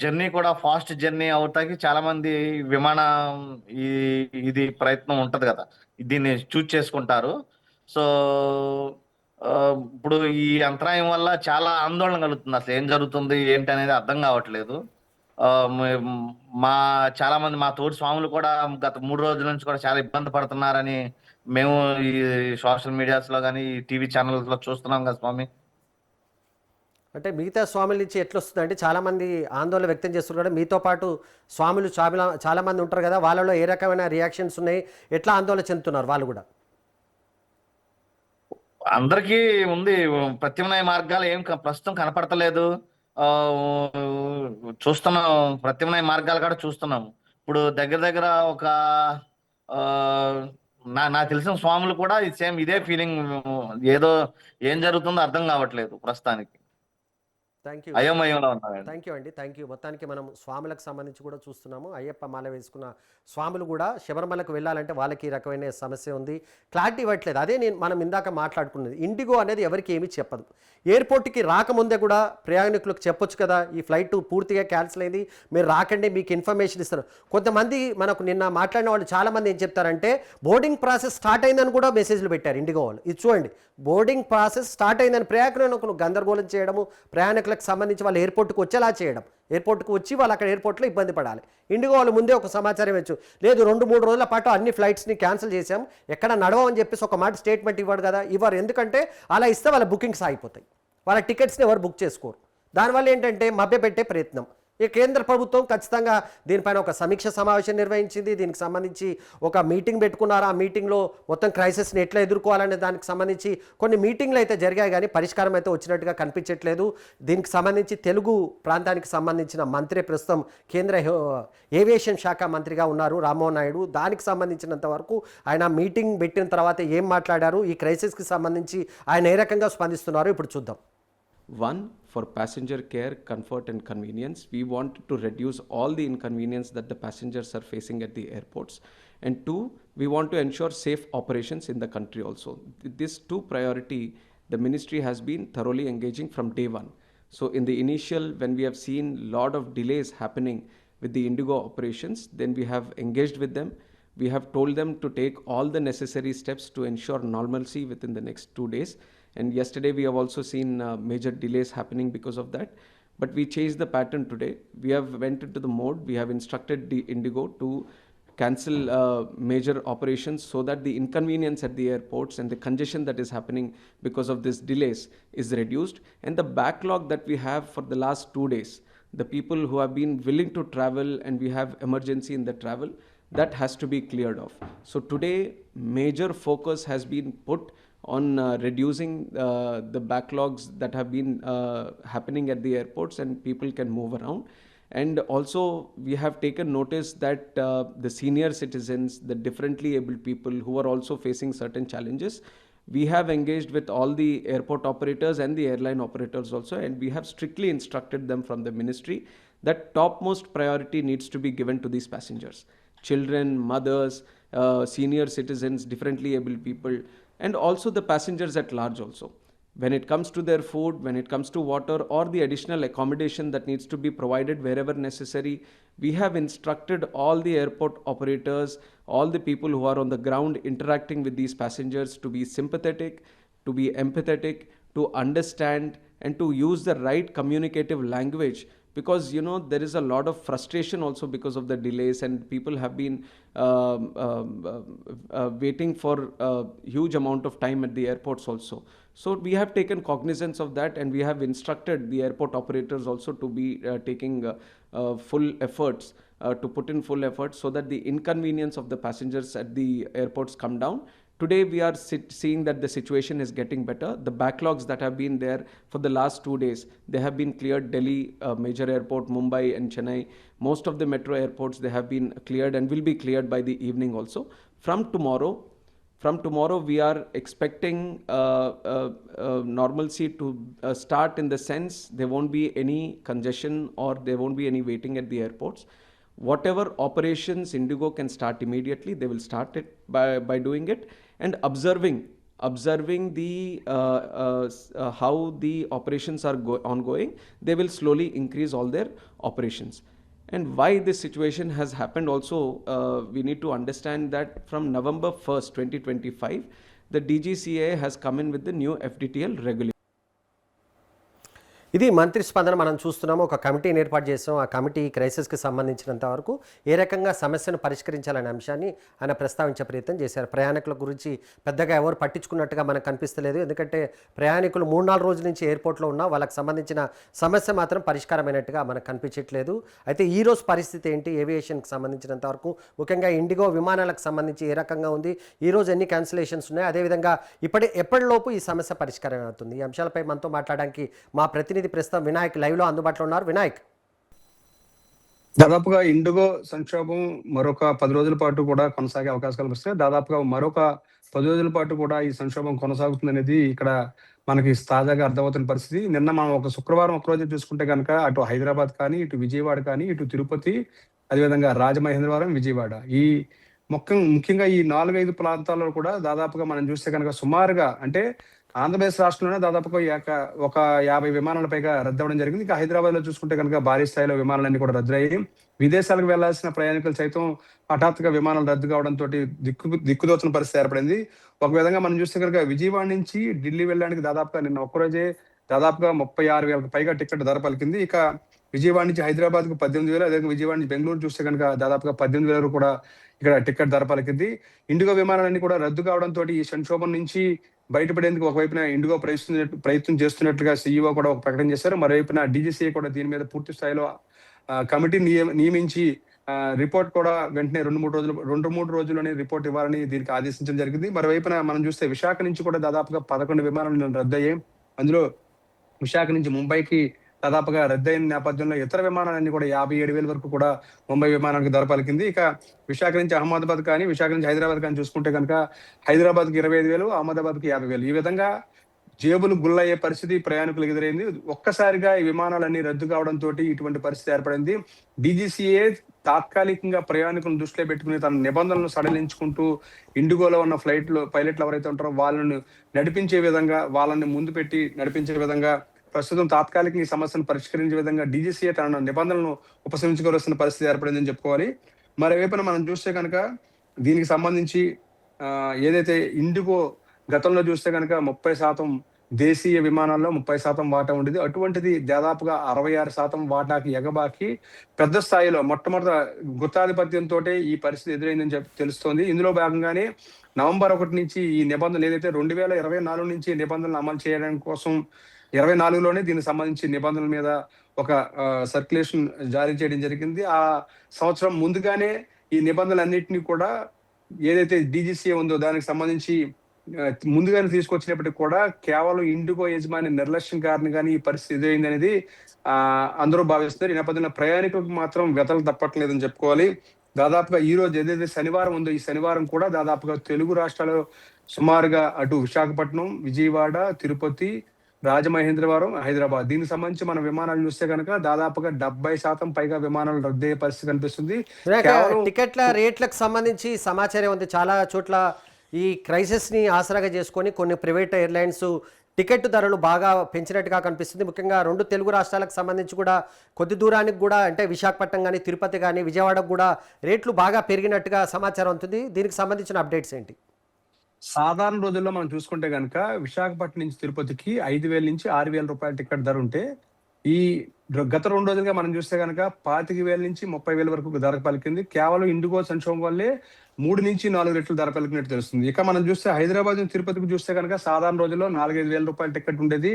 జర్నీ కూడా ఫాస్ట్ జర్నీ అవుతాకి చాలా మంది విమానం ఇది ప్రయత్నం ఉంటది కదా, దీన్ని చూజ్ చేసుకుంటారు. సో ఇప్పుడు ఈ అంతరాయం వల్ల చాలా ఆందోళన కలుగుతుంది. అసలు ఏం జరుగుతుంది ఏంటి అనేది అర్థం కావట్లేదు. చాలా మంది మా తోటి స్వాములు కూడా గత 3 రోజుల నుంచి కూడా చాలా ఇబ్బంది పడుతున్నారని మేము ఈ సోషల్ మీడియాస్ లో కానీ టీవీ ఛానల్స్ లో చూస్తున్నాం కదా స్వామి. అంటే మిగతా స్వాముల నుంచి ఎట్లా వస్తుంది అంటే చాలా మంది ఆందోళన వ్యక్తం చేస్తున్నారు. మీతో పాటు స్వాములు చాలా మంది ఉంటారు కదా, వాళ్ళలో ఏ రకమైన రియాక్షన్స్ ఉన్నాయి, ఎట్లా ఆందోళన చెందుతున్నారు వాళ్ళు కూడా? అందరికీ ఉంది. ప్రత్యామ్నాయ మార్గాలు ఏం ప్రస్తుతం కనపడతలేదు. చూస్తున్నాం, ప్రత్యామ్నాయ మార్గాలు కూడా చూస్తున్నాము. ఇప్పుడు దగ్గర ఒక నాకు తెలిసిన స్వాములు కూడా ఇదే ఫీలింగ్, ఏదో ఏం జరుగుతుందో అర్థం కావట్లేదు ప్రస్తుతానికి. అయోమయంలో ఉన్నారండి. Thank you. మొత్తానికి మనం స్వాములకు సంబంధించి కూడా చూస్తున్నాము. అయ్యప్ప మాల వేసుకున్న స్వాములు కూడా శబరిమలకు వెళ్ళాలంటే వాళ్ళకి ఈ రకమైన సమస్య ఉంది, క్లారిటీ ఇవ్వట్లేదు. అదే మనం ఇందాక మాట్లాడుకున్నది, ఇండిగో అనేది ఎవరికి ఏమీ చెప్పదు. ఎయిర్పోర్ట్కి రాకముందే కూడా ప్రయాణికులకు చెప్పొచ్చు కదా, ఈ ఫ్లైట్ పూర్తిగా క్యాన్సిల్ అయింది, మీరు రాకండి, మీకు ఇన్ఫర్మేషన్ ఇస్తారు. కొంతమంది మనకు నిన్న మాట్లాడిన వాళ్ళు చాలామంది ఏం చెప్తారంటే బోర్డింగ్ ప్రాసెస్ స్టార్ట్ అయిందని కూడా మెసేజ్లు పెట్టారు ఇండిగో వాళ్ళు. ఇది చూడండి, బోర్డింగ్ ప్రాసెస్ స్టార్ట్ అయిందని ప్రయాణికులను గందరగోళం చేయడము, ప్రయాణికులకు సంబంధించి వాళ్ళు ఎయిర్పోర్ట్కి వచ్చేలా చేయడం, ఎయిర్పోర్ట్కి వచ్చి వాళ్ళు అక్కడ ఎయిర్పోర్ట్లో ఇబ్బంది పడాలి. ఇండిగో వాళ్ళు ముందే ఒక సమాచారం ఇవ్వచ్చు, లేదు 2-3 రోజుల పాటు అన్ని ఫ్లైట్స్ని క్యాన్సిల్ చేసాం, ఎక్కడ నడవని చెప్పేసి ఒక మాట స్టేట్మెంట్ ఇవ్వడు కదా, ఇవ్వరు. ఎందుకంటే అలా ఇస్తే వాళ్ళ బుకింగ్స్ ఆగిపోతాయి, వాళ్ళ టికెట్స్ని ఎవరు బుక్ చేసుకోరు. దానివల్ల ఏంటంటే మభ్యపెట్టే ప్రయత్నం. ఈ కేంద్ర ప్రభుత్వం ఖచ్చితంగా దీనిపైన ఒక సమీక్ష సమావేశం నిర్వహించింది. దీనికి సంబంధించి ఒక మీటింగ్ పెట్టుకున్నారు. ఆ మీటింగ్లో మొత్తం క్రైసిస్ని ఎట్లా ఎదుర్కోవాలనే దానికి సంబంధించి కొన్ని మీటింగ్లు అయితే జరిగాయి, కానీ పరిష్కారం అయితే వచ్చినట్టుగా కనిపించట్లేదు. దీనికి సంబంధించి తెలుగు ప్రాంతానికి సంబంధించిన మంత్రి ప్రస్తుతం కేంద్ర ఏవియేషన్ శాఖ మంత్రిగా ఉన్నారు రామ్మోహన్ నాయుడు. దానికి సంబంధించినంత వరకు ఆయన మీటింగ్ పెట్టిన తర్వాత ఏం మాట్లాడారు, ఈ క్రైసిస్కి సంబంధించి ఆయన ఏ రకంగా స్పందిస్తున్నారు ఇప్పుడు చూద్దాం. One, for passenger care, comfort and convenience, we want to reduce all the inconvenience that the passengers are facing at the airports. And two, we want to ensure safe operations in the country also. This two priority, the ministry has been thoroughly engaging from day one. So in the initial, when we have seen lot of delays happening with the Indigo operations, then we have engaged with them. We have told them to take all the necessary steps to ensure normalcy within the next 2 days. And yesterday we have also seen major delays happening because of that. But we changed the pattern today. We have went into the mode. We have instructed the Indigo to cancel major operations so that the inconvenience at the airports and the congestion that is happening because of these delays is reduced. And the backlog that we have for the last 2 days, the people who have been willing to travel and we have emergency in the travel, that has to be cleared off. So today major focus has been put on reducing the backlogs that have been happening at the airports and people can move around. And also we have taken notice that the senior citizens, the differently abled people who are also facing certain challenges, we have engaged with all the airport operators and the airline operators also, and we have strictly instructed them from the ministry that topmost priority needs to be given to these passengers. Children, mothers, senior citizens, differently abled people, and also the passengers at large also. When it comes to their food, when it comes to water or the additional accommodation that needs to be provided wherever necessary, we have instructed all the airport operators, all the people who are on the ground interacting with these passengers to be sympathetic, to be empathetic, to understand and to use the right communicative language. Because there is a lot of frustration also because of the delays, and people have been waiting for a huge amount of time at the airports also. So we have taken cognizance of that, and we have instructed the airport operators also to be taking full efforts, to put in full efforts so that the inconvenience of the passengers at the airports come down. Today we are seeing that the situation is getting better. The backlogs that have been there for the last 2 days, they have been cleared. Delhi major airport, Mumbai and Chennai, most of the metro airports, they have been cleared and will be cleared by the evening also. From tomorrow we are expecting normalcy to start, in the sense there won't be any congestion or there won't be any waiting at the airports. Whatever operations Indigo can start immediately, they will start it by doing it, and observing the how the operations are ongoing, they will slowly increase all their operations. And why this situation has happened also, we need to understand that from November 1st, 2025, the DGCA has come in with the new FDTL regulation. ఇది మంత్రి స్పందన మనం చూస్తున్నాము. ఒక కమిటీని ఏర్పాటు చేసాం. ఆ కమిటీ క్రైసిస్కి సంబంధించినంత వరకు ఏ రకంగా సమస్యను పరిష్కరించాలనే అంశాన్ని ఆయన ప్రస్తావించే ప్రయత్నం చేశారు. ప్రయాణికుల గురించి పెద్దగా ఎవరు పట్టించుకున్నట్టుగా మనకు కనిపిస్తలేదు. ఎందుకంటే ప్రయాణికులు 3-4 రోజుల నుంచి ఎయిర్పోర్ట్లో ఉన్నా వాళ్ళకి సంబంధించిన సమస్య మాత్రం పరిష్కారమైనట్టుగా మనకు కనిపించట్లేదు. అయితే ఈ రోజు పరిస్థితి ఏంటి, ఏవియేషన్కి సంబంధించినంత వరకు ముఖ్యంగా ఇండిగో విమానాలకు సంబంధించి ఏ రకంగా ఉంది, ఈ రోజు ఎన్ని క్యాన్సిలేషన్స్ ఉన్నాయి, అదేవిధంగా ఎప్పటిలోపు ఈ సమస్య పరిష్కారం అవుతుంది, ఈ అంశాలపై మనతో మాట్లాడడానికి మా ప్రతినిధి ప్రస్తుతం వినాయక్ లైవ్ లో అందుబాటులో ఉన్నారు. వినాయక్, దాదాపుగా ఇండిగో సంక్షోభం మరొక 10 రోజుల పాటు కూడా కొనసాగే అవకాశాలు వస్తాయి. దాదాపుగా మరొక 10 రోజుల పాటు కూడా ఈ సంక్షోభం కొనసాగుతుంది అనేది ఇక్కడ మనకి తాజాగా అర్థమవుతున్న పరిస్థితి. నిన్న మనం ఒక శుక్రవారం ఒకరోజు చూసుకుంటే కనుక అటు హైదరాబాద్ కానీ, ఇటు విజయవాడ కానీ, ఇటు తిరుపతి, అదేవిధంగా రాజమహేంద్రవరం, విజయవాడ, ఈ ముఖ్యంగా ఈ 4-5 ప్రాంతాల్లో కూడా దాదాపుగా మనం చూస్తే కనుక సుమారుగా, అంటే ఆంధ్రప్రదేశ్ రాష్ట్రంలోనే దాదాపుగా ఒక 50 విమానాల పైగా రద్దవడం జరిగింది. ఇంకా హైదరాబాద్ లో చూసుకుంటే కనుక భారీ స్థాయిలో విమానాలన్నీ కూడా రద్దయ్యాయి. విదేశాలకు వెళ్లాల్సిన ప్రయాణికులు సైతం హఠాత్తుగా విమానాలు రద్దు కావడంతో దిక్కుదోచిన పరిస్థితి ఏర్పడింది. ఒక విధంగా మనం చూస్తే కనుక విజయవాడ నుంచి ఢిల్లీ వెళ్ళడానికి దాదాపుగా నిన్న ఒక్కరోజే దాదాపుగా 36,000 పైగా టికెట్ ధర పలికింది. ఇక విజయవాడ నుంచి హైదరాబాద్ కు 18,000, అదే విజయవాడ నుంచి బెంగళూరు చూస్తే కనుక దాదాపుగా 18,000 కూడా ఇక్కడ టికెట్ ధర పలికింది. ఇండిగో విమానాలన్నీ కూడా రద్దు కావడంతో ఈ సంక్షోభం నుంచి బయటపడేందుకు ఒకవైపున ఇండిగో ప్రయత్నం చేస్తున్నట్లుగా CEO కూడా ఒక ప్రకటన చేశారు. మరోవైపున DGCA కూడా దీని మీద పూర్తి స్థాయిలో కమిటీ నియమించి రిపోర్ట్ కూడా వెంటనే 2-3 రోజుల్లోనే రిపోర్ట్ ఇవ్వాలని దీనికి ఆదేశించడం జరిగింది. మరోవైపున మనం చూస్తే విశాఖ నుంచి కూడా దాదాపుగా 11 విమానాలు రద్దయ్యాయి. అందులో విశాఖ నుంచి ముంబైకి దాదాపుగా రద్దయిన నేపథ్యంలో ఇతర విమానాలన్నీ కూడా 57,000 వరకు కూడా ముంబై విమానానికి ధర పలికింది. ఇక విశాఖ నుంచి అహ్మదాబాద్ కానీ, విశాఖ నుంచి హైదరాబాద్ కానీ చూసుకుంటే కనుక హైదరాబాద్కి 25,000, అహ్మదాబాద్కి 50,000. ఈ విధంగా జేబులు గుల్లయ్యే పరిస్థితి ప్రయాణికులకు ఎదురైంది. ఒక్కసారిగా ఈ విమానాలన్నీ రద్దు కావడంతో ఇటువంటి పరిస్థితి ఏర్పడింది. DGCA తాత్కాలికంగా ప్రయాణికులను దృష్టిలో పెట్టుకుని తన నిబంధనలను సడలించుకుంటూ ఇండిగోలో ఉన్న పైలట్లు ఎవరైతే ఉంటారో వాళ్ళని నడిపించే విధంగా, వాళ్ళని ముందు పెట్టి నడిపించే విధంగా, ప్రస్తుతం తాత్కాలికంగా ఈ సమస్యను పరిష్కరించే విధంగా DGCA తన నిబంధనలను ఉపసంహరించుకోవాల్సిన పరిస్థితి ఏర్పడిందని చెప్పుకోవాలి. మరోవైపున మనం చూస్తే కనుక దీనికి సంబంధించి ఏదైతే ఇండిగో గతంలో చూస్తే కనుక 30% దేశీయ విమానాల్లో 30% వాటా ఉండేది. అటువంటిది దాదాపుగా 66% వాటాకి ఎగబాకి పెద్ద స్థాయిలో మొట్టమొదట గుత్తాధిపత్యంతో ఈ పరిస్థితి ఎదురైందని తెలుస్తోంది. ఇందులో భాగంగానే నవంబర్ 1 నుంచి ఈ నిబంధనలు ఏదైతే 2024 నుంచి నిబంధనలు అమలు చేయడానికి కోసం 24లోనే దీనికి సంబంధించి నిబంధనల మీద ఒక సర్క్యులేషన్ జారీ చేయడం జరిగింది. ఆ సంవత్సరం ముందుగానే ఈ నిబంధనలన్నింటినీ కూడా ఏదైతే DGCA ఉందో దానికి సంబంధించి ముందుగానే తీసుకొచ్చినప్పటికీ కూడా కేవలం ఇండిగో యజమాని నిర్లక్ష్యం కారణంగానే ఈ పరిస్థితి ఎదురైంది అనేది అందరూ భావిస్తున్నారు. ఈ నేపథ్యంలో ప్రయాణికులకు మాత్రం వ్యతలు తప్పట్లేదని చెప్పుకోవాలి. దాదాపుగా ఈ రోజు ఏదైతే శనివారం ఉందో ఈ శనివారం కూడా దాదాపుగా తెలుగు రాష్ట్రాల్లో సుమారుగా అటు విశాఖపట్నం, విజయవాడ, తిరుపతి, రాజమహేంద్రవరం, హైదరాబాద్ దీనికి సంబంధించి మన విమానాలు చూస్తే కనుక దాదాపుగా 70% పైగా విమానాలు రద్దయ్యే పరిస్థితి కనిపిస్తుంది. టికెట్ల రేట్లకు సంబంధించి సమాచారం ఉంది. చాలా చోట్ల ఈ క్రైసిస్ని ఆసరాగా చేసుకొని కొన్ని ప్రైవేట్ ఎయిర్లైన్స్ టికెట్ ధరలు బాగా పెంచినట్టుగా కనిపిస్తుంది. ముఖ్యంగా 2 తెలుగు రాష్ట్రాలకు సంబంధించి కూడా కొద్ది దూరానికి కూడా, అంటే విశాఖపట్నం కానీ, తిరుపతి కానీ, విజయవాడకు కూడా రేట్లు బాగా పెరిగినట్టుగా సమాచారం ఉంటుంది. దీనికి సంబంధించిన అప్డేట్స్ ఏంటి? సాధారణ రోజుల్లో మనం చూసుకుంటే కనుక విశాఖపట్నం నుంచి తిరుపతికి 5,000 నుంచి 6,000 రూపాయల టికెట్ ధర ఉంటే ఈ గత 2 రోజులుగా మనం చూస్తే కనుక 25,000 నుంచి 30,000 వరకు ధర పలికింది. కేవలం ఇండిగో సంక్షోభం వల్లే 3 నుంచి 4 రెట్లు ధర పలికినట్టు తెలుస్తుంది. ఇక మనం చూస్తే హైదరాబాద్ నుంచి తిరుపతికి చూస్తే కనుక సాధారణ రోజుల్లో 4-5 రూపాయల టికెట్ ఉండేది.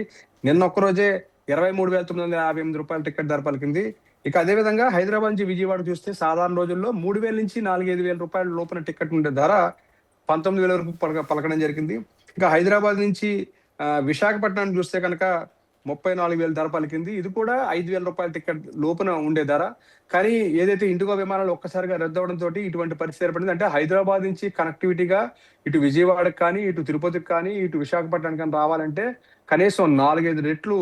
నిన్న ఒక్కరోజే 23,958 రూపాయల టికెట్ ధర పలికింది. ఇక అదేవిధంగా హైదరాబాద్ నుంచి విజయవాడ చూస్తే సాధారణ రోజుల్లో 3,000 నుంచి 4-5 రూపాయల లోపల టికెట్ ఉండే ధర 19,000 వరకు పలకడం జరిగింది. ఇంకా హైదరాబాద్ నుంచి విశాఖపట్నాన్ని చూస్తే కనుక 34,000 ధర పలికింది. ఇది కూడా 5,000 రూపాయల టికెట్ లోపున ఉండే ధర. కానీ ఏదైతే ఇండిగో విమానాలు ఒక్కసారిగా రద్దు అవడంతో ఇటువంటి పరిస్థితి ఏర్పడింది. అంటే హైదరాబాద్ నుంచి కనెక్టివిటీగా ఇటు విజయవాడకు కానీ, ఇటు తిరుపతికి కానీ, ఇటు విశాఖపట్నానికి కానీ రావాలంటే కనీసం 4-5 రెట్లు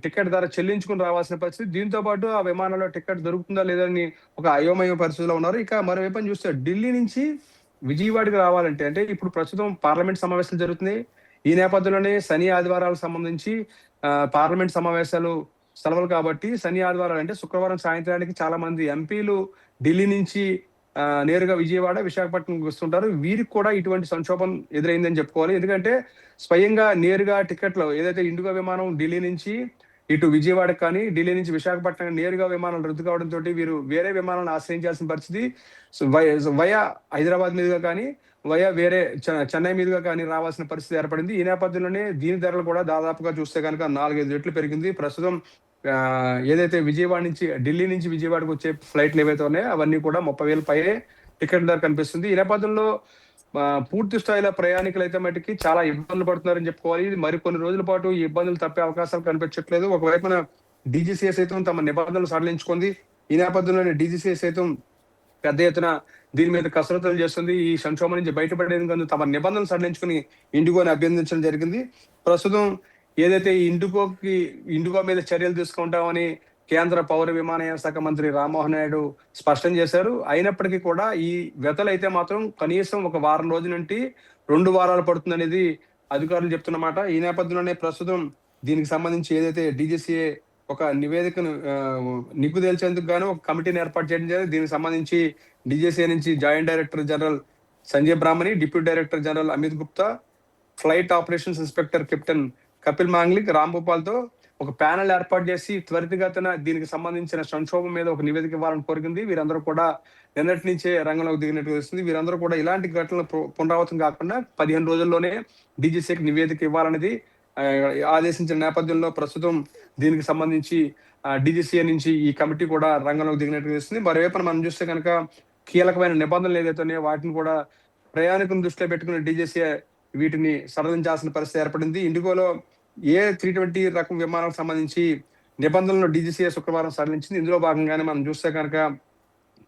టికెట్ ధర చెల్లించుకుని రావాల్సిన పరిస్థితి. దీంతో పాటు ఆ విమానంలో టికెట్ దొరుకుతుందా లేదని ఒక అయోమయ పరిస్థితిలో ఉన్నారు. ఇక మరోవైపు చూస్తే ఢిల్లీ నుంచి విజయవాడకి రావాలంటే, అంటే ఇప్పుడు ప్రస్తుతం పార్లమెంట్ సమావేశాలు జరుగుతున్నాయి. ఈ నేపథ్యంలోనే శని ఆదివారాలకు సంబంధించి పార్లమెంట్ సమావేశాలు సెలవులు కాబట్టి శని ఆదివారాలు అంటే శుక్రవారం సాయంత్రానికి చాలా మంది ఎంపీలు ఢిల్లీ నుంచి నేరుగా విజయవాడ, విశాఖపట్నం వస్తుంటారు. వీరికి కూడా ఇటువంటి సంక్షోభం ఎదురైందని చెప్పుకోవాలి. ఎందుకంటే స్వయంగా నేరుగా టికెట్లు ఏదైతే ఇండిగో విమానం ఢిల్లీ నుంచి ఇటు విజయవాడకు కానీ, ఢిల్లీ నుంచి విశాఖపట్నం నేరుగా విమానాలు రద్దు కావడంతో వీరు వేరే విమానాలను ఆశ్రయించాల్సిన పరిస్థితి, వయా హైదరాబాద్ మీదుగా కానీ, వయా వేరే చెన్నై మీదుగా కానీ రావాల్సిన పరిస్థితి ఏర్పడింది. ఈ నేపథ్యంలోనే దీని ధరలు కూడా దాదాపుగా చూస్తే కనుక 4-5 రెట్లు పెరిగింది. ప్రస్తుతం ఏదైతే విజయవాడ నుంచి ఢిల్లీ నుంచి విజయవాడకు వచ్చే ఫ్లైట్లు ఏవైతే ఉన్నాయో అవన్నీ కూడా 30,000 పైనే టికెట్ ధర కనిపిస్తుంది. ఈ నేపథ్యంలో పూర్తి స్థాయిలో ప్రయాణికులు అయితే మటుకి చాలా ఇబ్బందులు పడుతున్నారని చెప్పుకోవాలి. ఇది మరికొన్ని రోజుల పాటు ఈ ఇబ్బందులు తప్పే అవకాశాలు కనిపించట్లేదు. ఒకవైపున DGCA సైతం తమ నిబంధనలు సడలించుకుంది. ఈ నేపథ్యంలోనే DGCA సైతం పెద్ద ఎత్తున దీని మీద కసరత్తులు చేస్తుంది. ఈ సంక్షోభం నుంచి బయటపడేందుకు తమ నిబంధనలు సడలించుకుని ఇండిగోని అభ్యర్థించడం జరిగింది. ప్రస్తుతం ఏదైతే ఇండిగో మీద చర్యలు తీసుకుంటామని కేంద్ర పౌర విమానయాన శాఖ మంత్రి రామ్మోహన్ నాయుడు స్పష్టం చేశారు. అయినప్పటికీ కూడా ఈ వ్యతలు అయితే మాత్రం కనీసం 1 వారం రోజుల నుండి 2 వారాలు పడుతుందనేది అధికారులు చెప్తున్నమాట. ఈ నేపథ్యంలోనే ప్రస్తుతం దీనికి సంబంధించి ఏదైతే DGCA ఒక నివేదికను నిగ్గు తేల్చేందుకు గాను ఒక కమిటీని ఏర్పాటు చేయడం జరిగింది. దీనికి సంబంధించి DGCA నుంచి joint director general Sanjay Brahmani, deputy director general Amit Gupta, flight operations inspector captain Kapil Manglik, రాంభూపాల్తో ఒక ప్యానెల్ ఏర్పాటు చేసి త్వరితగతిన దీనికి సంబంధించిన సంక్షోభం మీద ఒక నివేదిక ఇవ్వాలని కోరికింది. వీరందరూ కూడా నిన్నటి నుంచే రంగంలోకి దిగినట్టు తెలుస్తుంది. వీరందరూ కూడా ఇలాంటి ఘటనలు పునరావృతం కాకుండా 15 రోజుల్లోనే DGCAకి నివేదిక ఇవ్వాలనేది ఆ, ఆదేశించిన నేపథ్యంలో ప్రస్తుతం దీనికి సంబంధించి DGCA నుంచి ఈ కమిటీ కూడా రంగంలోకి దిగినట్టు తెలుస్తుంది. మరోవైపున మనం చూస్తే కనుక కీలకమైన నిబంధనలు ఏదైతే ఉన్నాయో వాటిని కూడా ప్రయాణికులను దృష్టిలో పెట్టుకుని DGCA వీటిని సడలించాల్సిన పరిస్థితి ఏర్పడింది. ఇండిగోలో A320 రకం విమానాలకు సంబంధించి నిబంధనలను DGCA శుక్రవారం సడలించింది. ఇందులో భాగంగానే మనం చూస్తే కనుక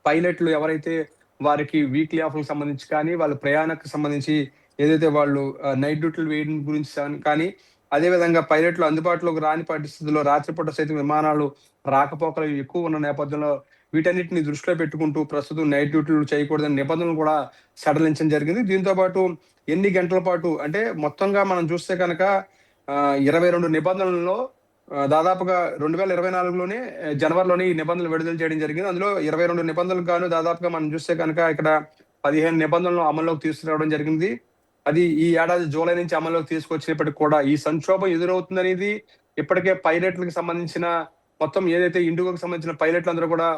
పైలట్లు ఎవరైతే వారికి వీక్లీ ఆఫ్లకు సంబంధించి కానీ వాళ్ళ ప్రయాణకు సంబంధించి ఏదైతే వాళ్ళు నైట్ డ్యూటీలు వేయడం గురించి కానీ అదేవిధంగా పైలట్లు అందుబాటులోకి రాని పరిస్థితుల్లో రాత్రిపూట సైతం విమానాలు రాకపోకలు ఎక్కువ ఉన్న నేపథ్యంలో వీటన్నిటిని దృష్టిలో పెట్టుకుంటూ ప్రస్తుతం నైట్ డ్యూటీలు చేయకూడదని నిబంధనలు కూడా సడలించడం జరిగింది. దీంతో పాటు ఎన్ని గంటల పాటు అంటే మొత్తంగా మనం చూస్తే కనుక 22 నిబంధనలలో దాదాపుగా 2024లోనే జనవరిలోనే ఈ నిబంధనలు విడుదల చేయడం జరిగింది. అందులో 22 నిబంధనలు గాను దాదాపుగా మనం చూస్తే కనుక ఇక్కడ 15 నిబంధనలు అమల్లోకి తీసుకురావడం జరిగింది. అది ఈ ఏడాది జూలై నుంచి అమల్లోకి తీసుకొచ్చినప్పటికీ కూడా ఈ సంక్షోభం ఎదురవుతుందనేది ఇప్పటికే పైలట్లకు సంబంధించిన మొత్తం ఏదైతే ఇండిగోకి సంబంధించిన పైలట్లు అందరూ కూడా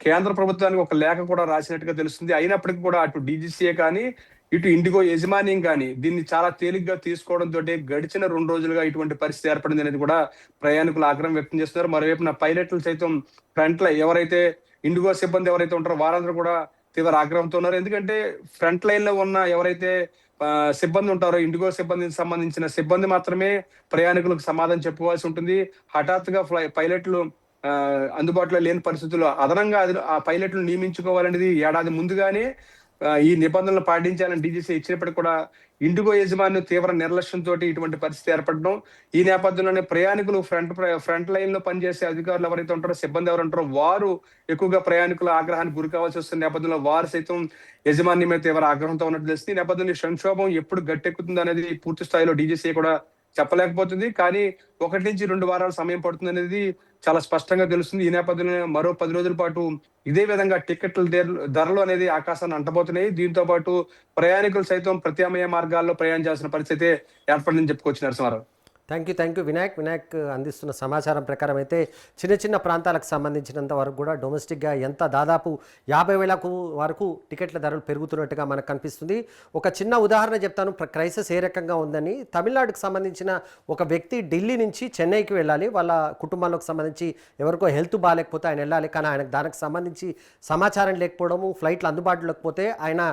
కేంద్ర ప్రభుత్వానికి ఒక లేఖ కూడా రాసినట్టుగా తెలుస్తుంది. అయినప్పటికీ కూడా అటు DGCA కానీ ఇటు ఇండిగో యజమాన్యం కానీ దీన్ని చాలా తేలిగ్గా తీసుకోవడంతో గడిచిన 2 రోజులుగా ఇటువంటి పరిస్థితి ఏర్పడింది అనేది కూడా ప్రయాణికులు ఆగ్రహం వ్యక్తం చేస్తున్నారు. మరోవైపున పైలట్లు సైతం ఫ్రంట్ లైన్ ఎవరైతే ఇండిగో సిబ్బంది ఎవరైతే ఉంటారో వారందరూ కూడా తీవ్ర ఆగ్రహంతో ఉన్నారు. ఎందుకంటే ఫ్రంట్ లైన్ లో ఉన్న ఎవరైతే సిబ్బంది ఉంటారో ఇండిగో సిబ్బందికి సంబంధించిన సిబ్బంది మాత్రమే ప్రయాణికులకు సమాధానం చెప్పుకోవాల్సి ఉంటుంది. హఠాత్తుగా పైలట్లు అందుబాటులో లేని పరిస్థితుల్లో అదనంగా ఆ పైలట్లు నియమించుకోవాలనేది ఏడాది ముందుగానే ఈ నిబంధనలు పాటించాలని DGCA ఇచ్చినప్పటికీ కూడా ఇండిగో యజమాని తీవ్ర నిర్లక్ష్యంతో ఇటువంటి పరిస్థితి ఏర్పడడం, ఈ నేపథ్యంలోనే ప్రయాణికులు ఫ్రంట్ లైన్ లో పనిచేసే అధికారులు ఎవరైతే ఉంటారో సిబ్బంది ఎవరు ఉంటారో వారు ఎక్కువగా ప్రయాణికుల ఆగ్రహానికి గురి కావాల్సి వస్తున్న నేపథ్యంలో వారు సైతం యజమాని మీద తీవ్ర ఆగ్రహంతో ఉన్నట్టు తెలుస్తుంది. ఈ నేపథ్యంలో సంక్షోభం ఎప్పుడు గట్టెక్కుతుంది అనేది పూర్తి స్థాయిలో DGCA కూడా చెప్పలేకపోతుంది. కానీ 1 నుంచి 2 వారాల సమయం పడుతుంది అనేది చాలా స్పష్టంగా తెలుస్తుంది. ఈ నేపథ్యంలో మరో 10 రోజుల పాటు ఇదే విధంగా టికెట్ల ధరలు అనేది ఆకాశాన్ని అంటబోతున్నాయి. దీంతో పాటు ప్రయాణికులు సైతం ప్రత్యామ్నాయ మార్గాల్లో ప్రయాణించాల్సిన పరిస్థితి ఏర్పడిందని చెప్పుకోవచ్చు నరసింహారావు. థ్యాంక్ యూ వినాయక్ అందిస్తున్న సమాచారం ప్రకారం అయితే చిన్న ప్రాంతాలకు సంబంధించినంత వరకు కూడా డొమెస్టిక్గా ఎంత దాదాపు 50,000 వరకు టికెట్ల ధరలు పెరుగుతున్నట్టుగా మనకు కనిపిస్తుంది. ఒక చిన్న ఉదాహరణ చెప్తాను, క్రైసిస్ ఏ రకంగా ఉందని. తమిళనాడుకు సంబంధించిన ఒక వ్యక్తి ఢిల్లీ నుంచి చెన్నైకి వెళ్ళాలి, వాళ్ళ కుటుంబాలకు సంబంధించి ఎవరికో హెల్త్ బాగాలేకపోతే ఆయన వెళ్ళాలి. కానీ ఆయనకు దానికి సంబంధించి సమాచారం లేకపోవడము, ఫ్లైట్లు అందుబాటులో లేకపోతే ఆయన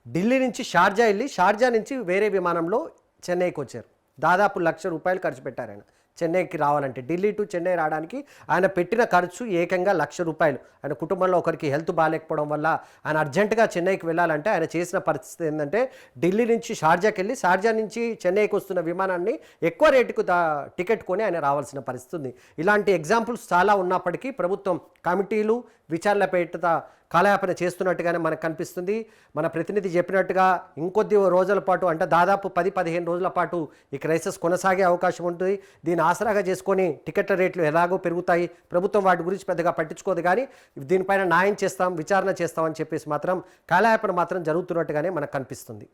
ఢిల్లీ నుంచి షార్జా వెళ్ళి షార్జా నుంచి వేరే విమానంలో చెన్నైకి వచ్చారు. దాదాపు ₹1,00,000 ఖర్చు పెట్టారు ఆయన చెన్నైకి రావాలంటే. ఢిల్లీ టు చెన్నై రావడానికి ఆయన పెట్టిన ఖర్చు ఏకంగా ₹1,00,000. ఆయన కుటుంబంలో ఒకరికి హెల్త్ బాగాలేకపోవడం వల్ల ఆయన అర్జెంటుగా చెన్నైకి వెళ్ళాలంటే ఆయన చేసిన పరిస్థితి ఏంటంటే ఢిల్లీ నుంచి షార్జాకి వెళ్ళి షార్జా నుంచి చెన్నైకి వస్తున్న విమానాన్ని ఎక్కువ రేటుకు టికెట్ కొని ఆయన రావాల్సిన పరిస్థితి ఉంది. ఇలాంటి ఎగ్జాంపుల్స్ చాలా ఉన్నప్పటికీ ప్రభుత్వం కమిటీలు విచారణ పేరిట కాలయాపన చేస్తున్నట్టుగానే మనకు కనిపిస్తుంది. మన ప్రతినిధి చెప్పినట్టుగా ఇంకొద్ది రోజుల పాటు అంటే దాదాపు 10-15 రోజుల పాటు ఈ క్రైసిస్ కొనసాగే అవకాశం ఉంటుంది. దీన్ని ఆసరాగా చేసుకొని టికెట్ల రేట్లు ఎలాగో పెరుగుతాయి. ప్రభుత్వం వాటి గురించి పెద్దగా పట్టించుకోదు, కానీ దీనిపైన న్యాయం చేస్తాం, విచారణ చేస్తామని చెప్పేసి మాత్రం కాలయాపన మాత్రం జరుగుతున్నట్టుగానే మనకు కనిపిస్తుంది.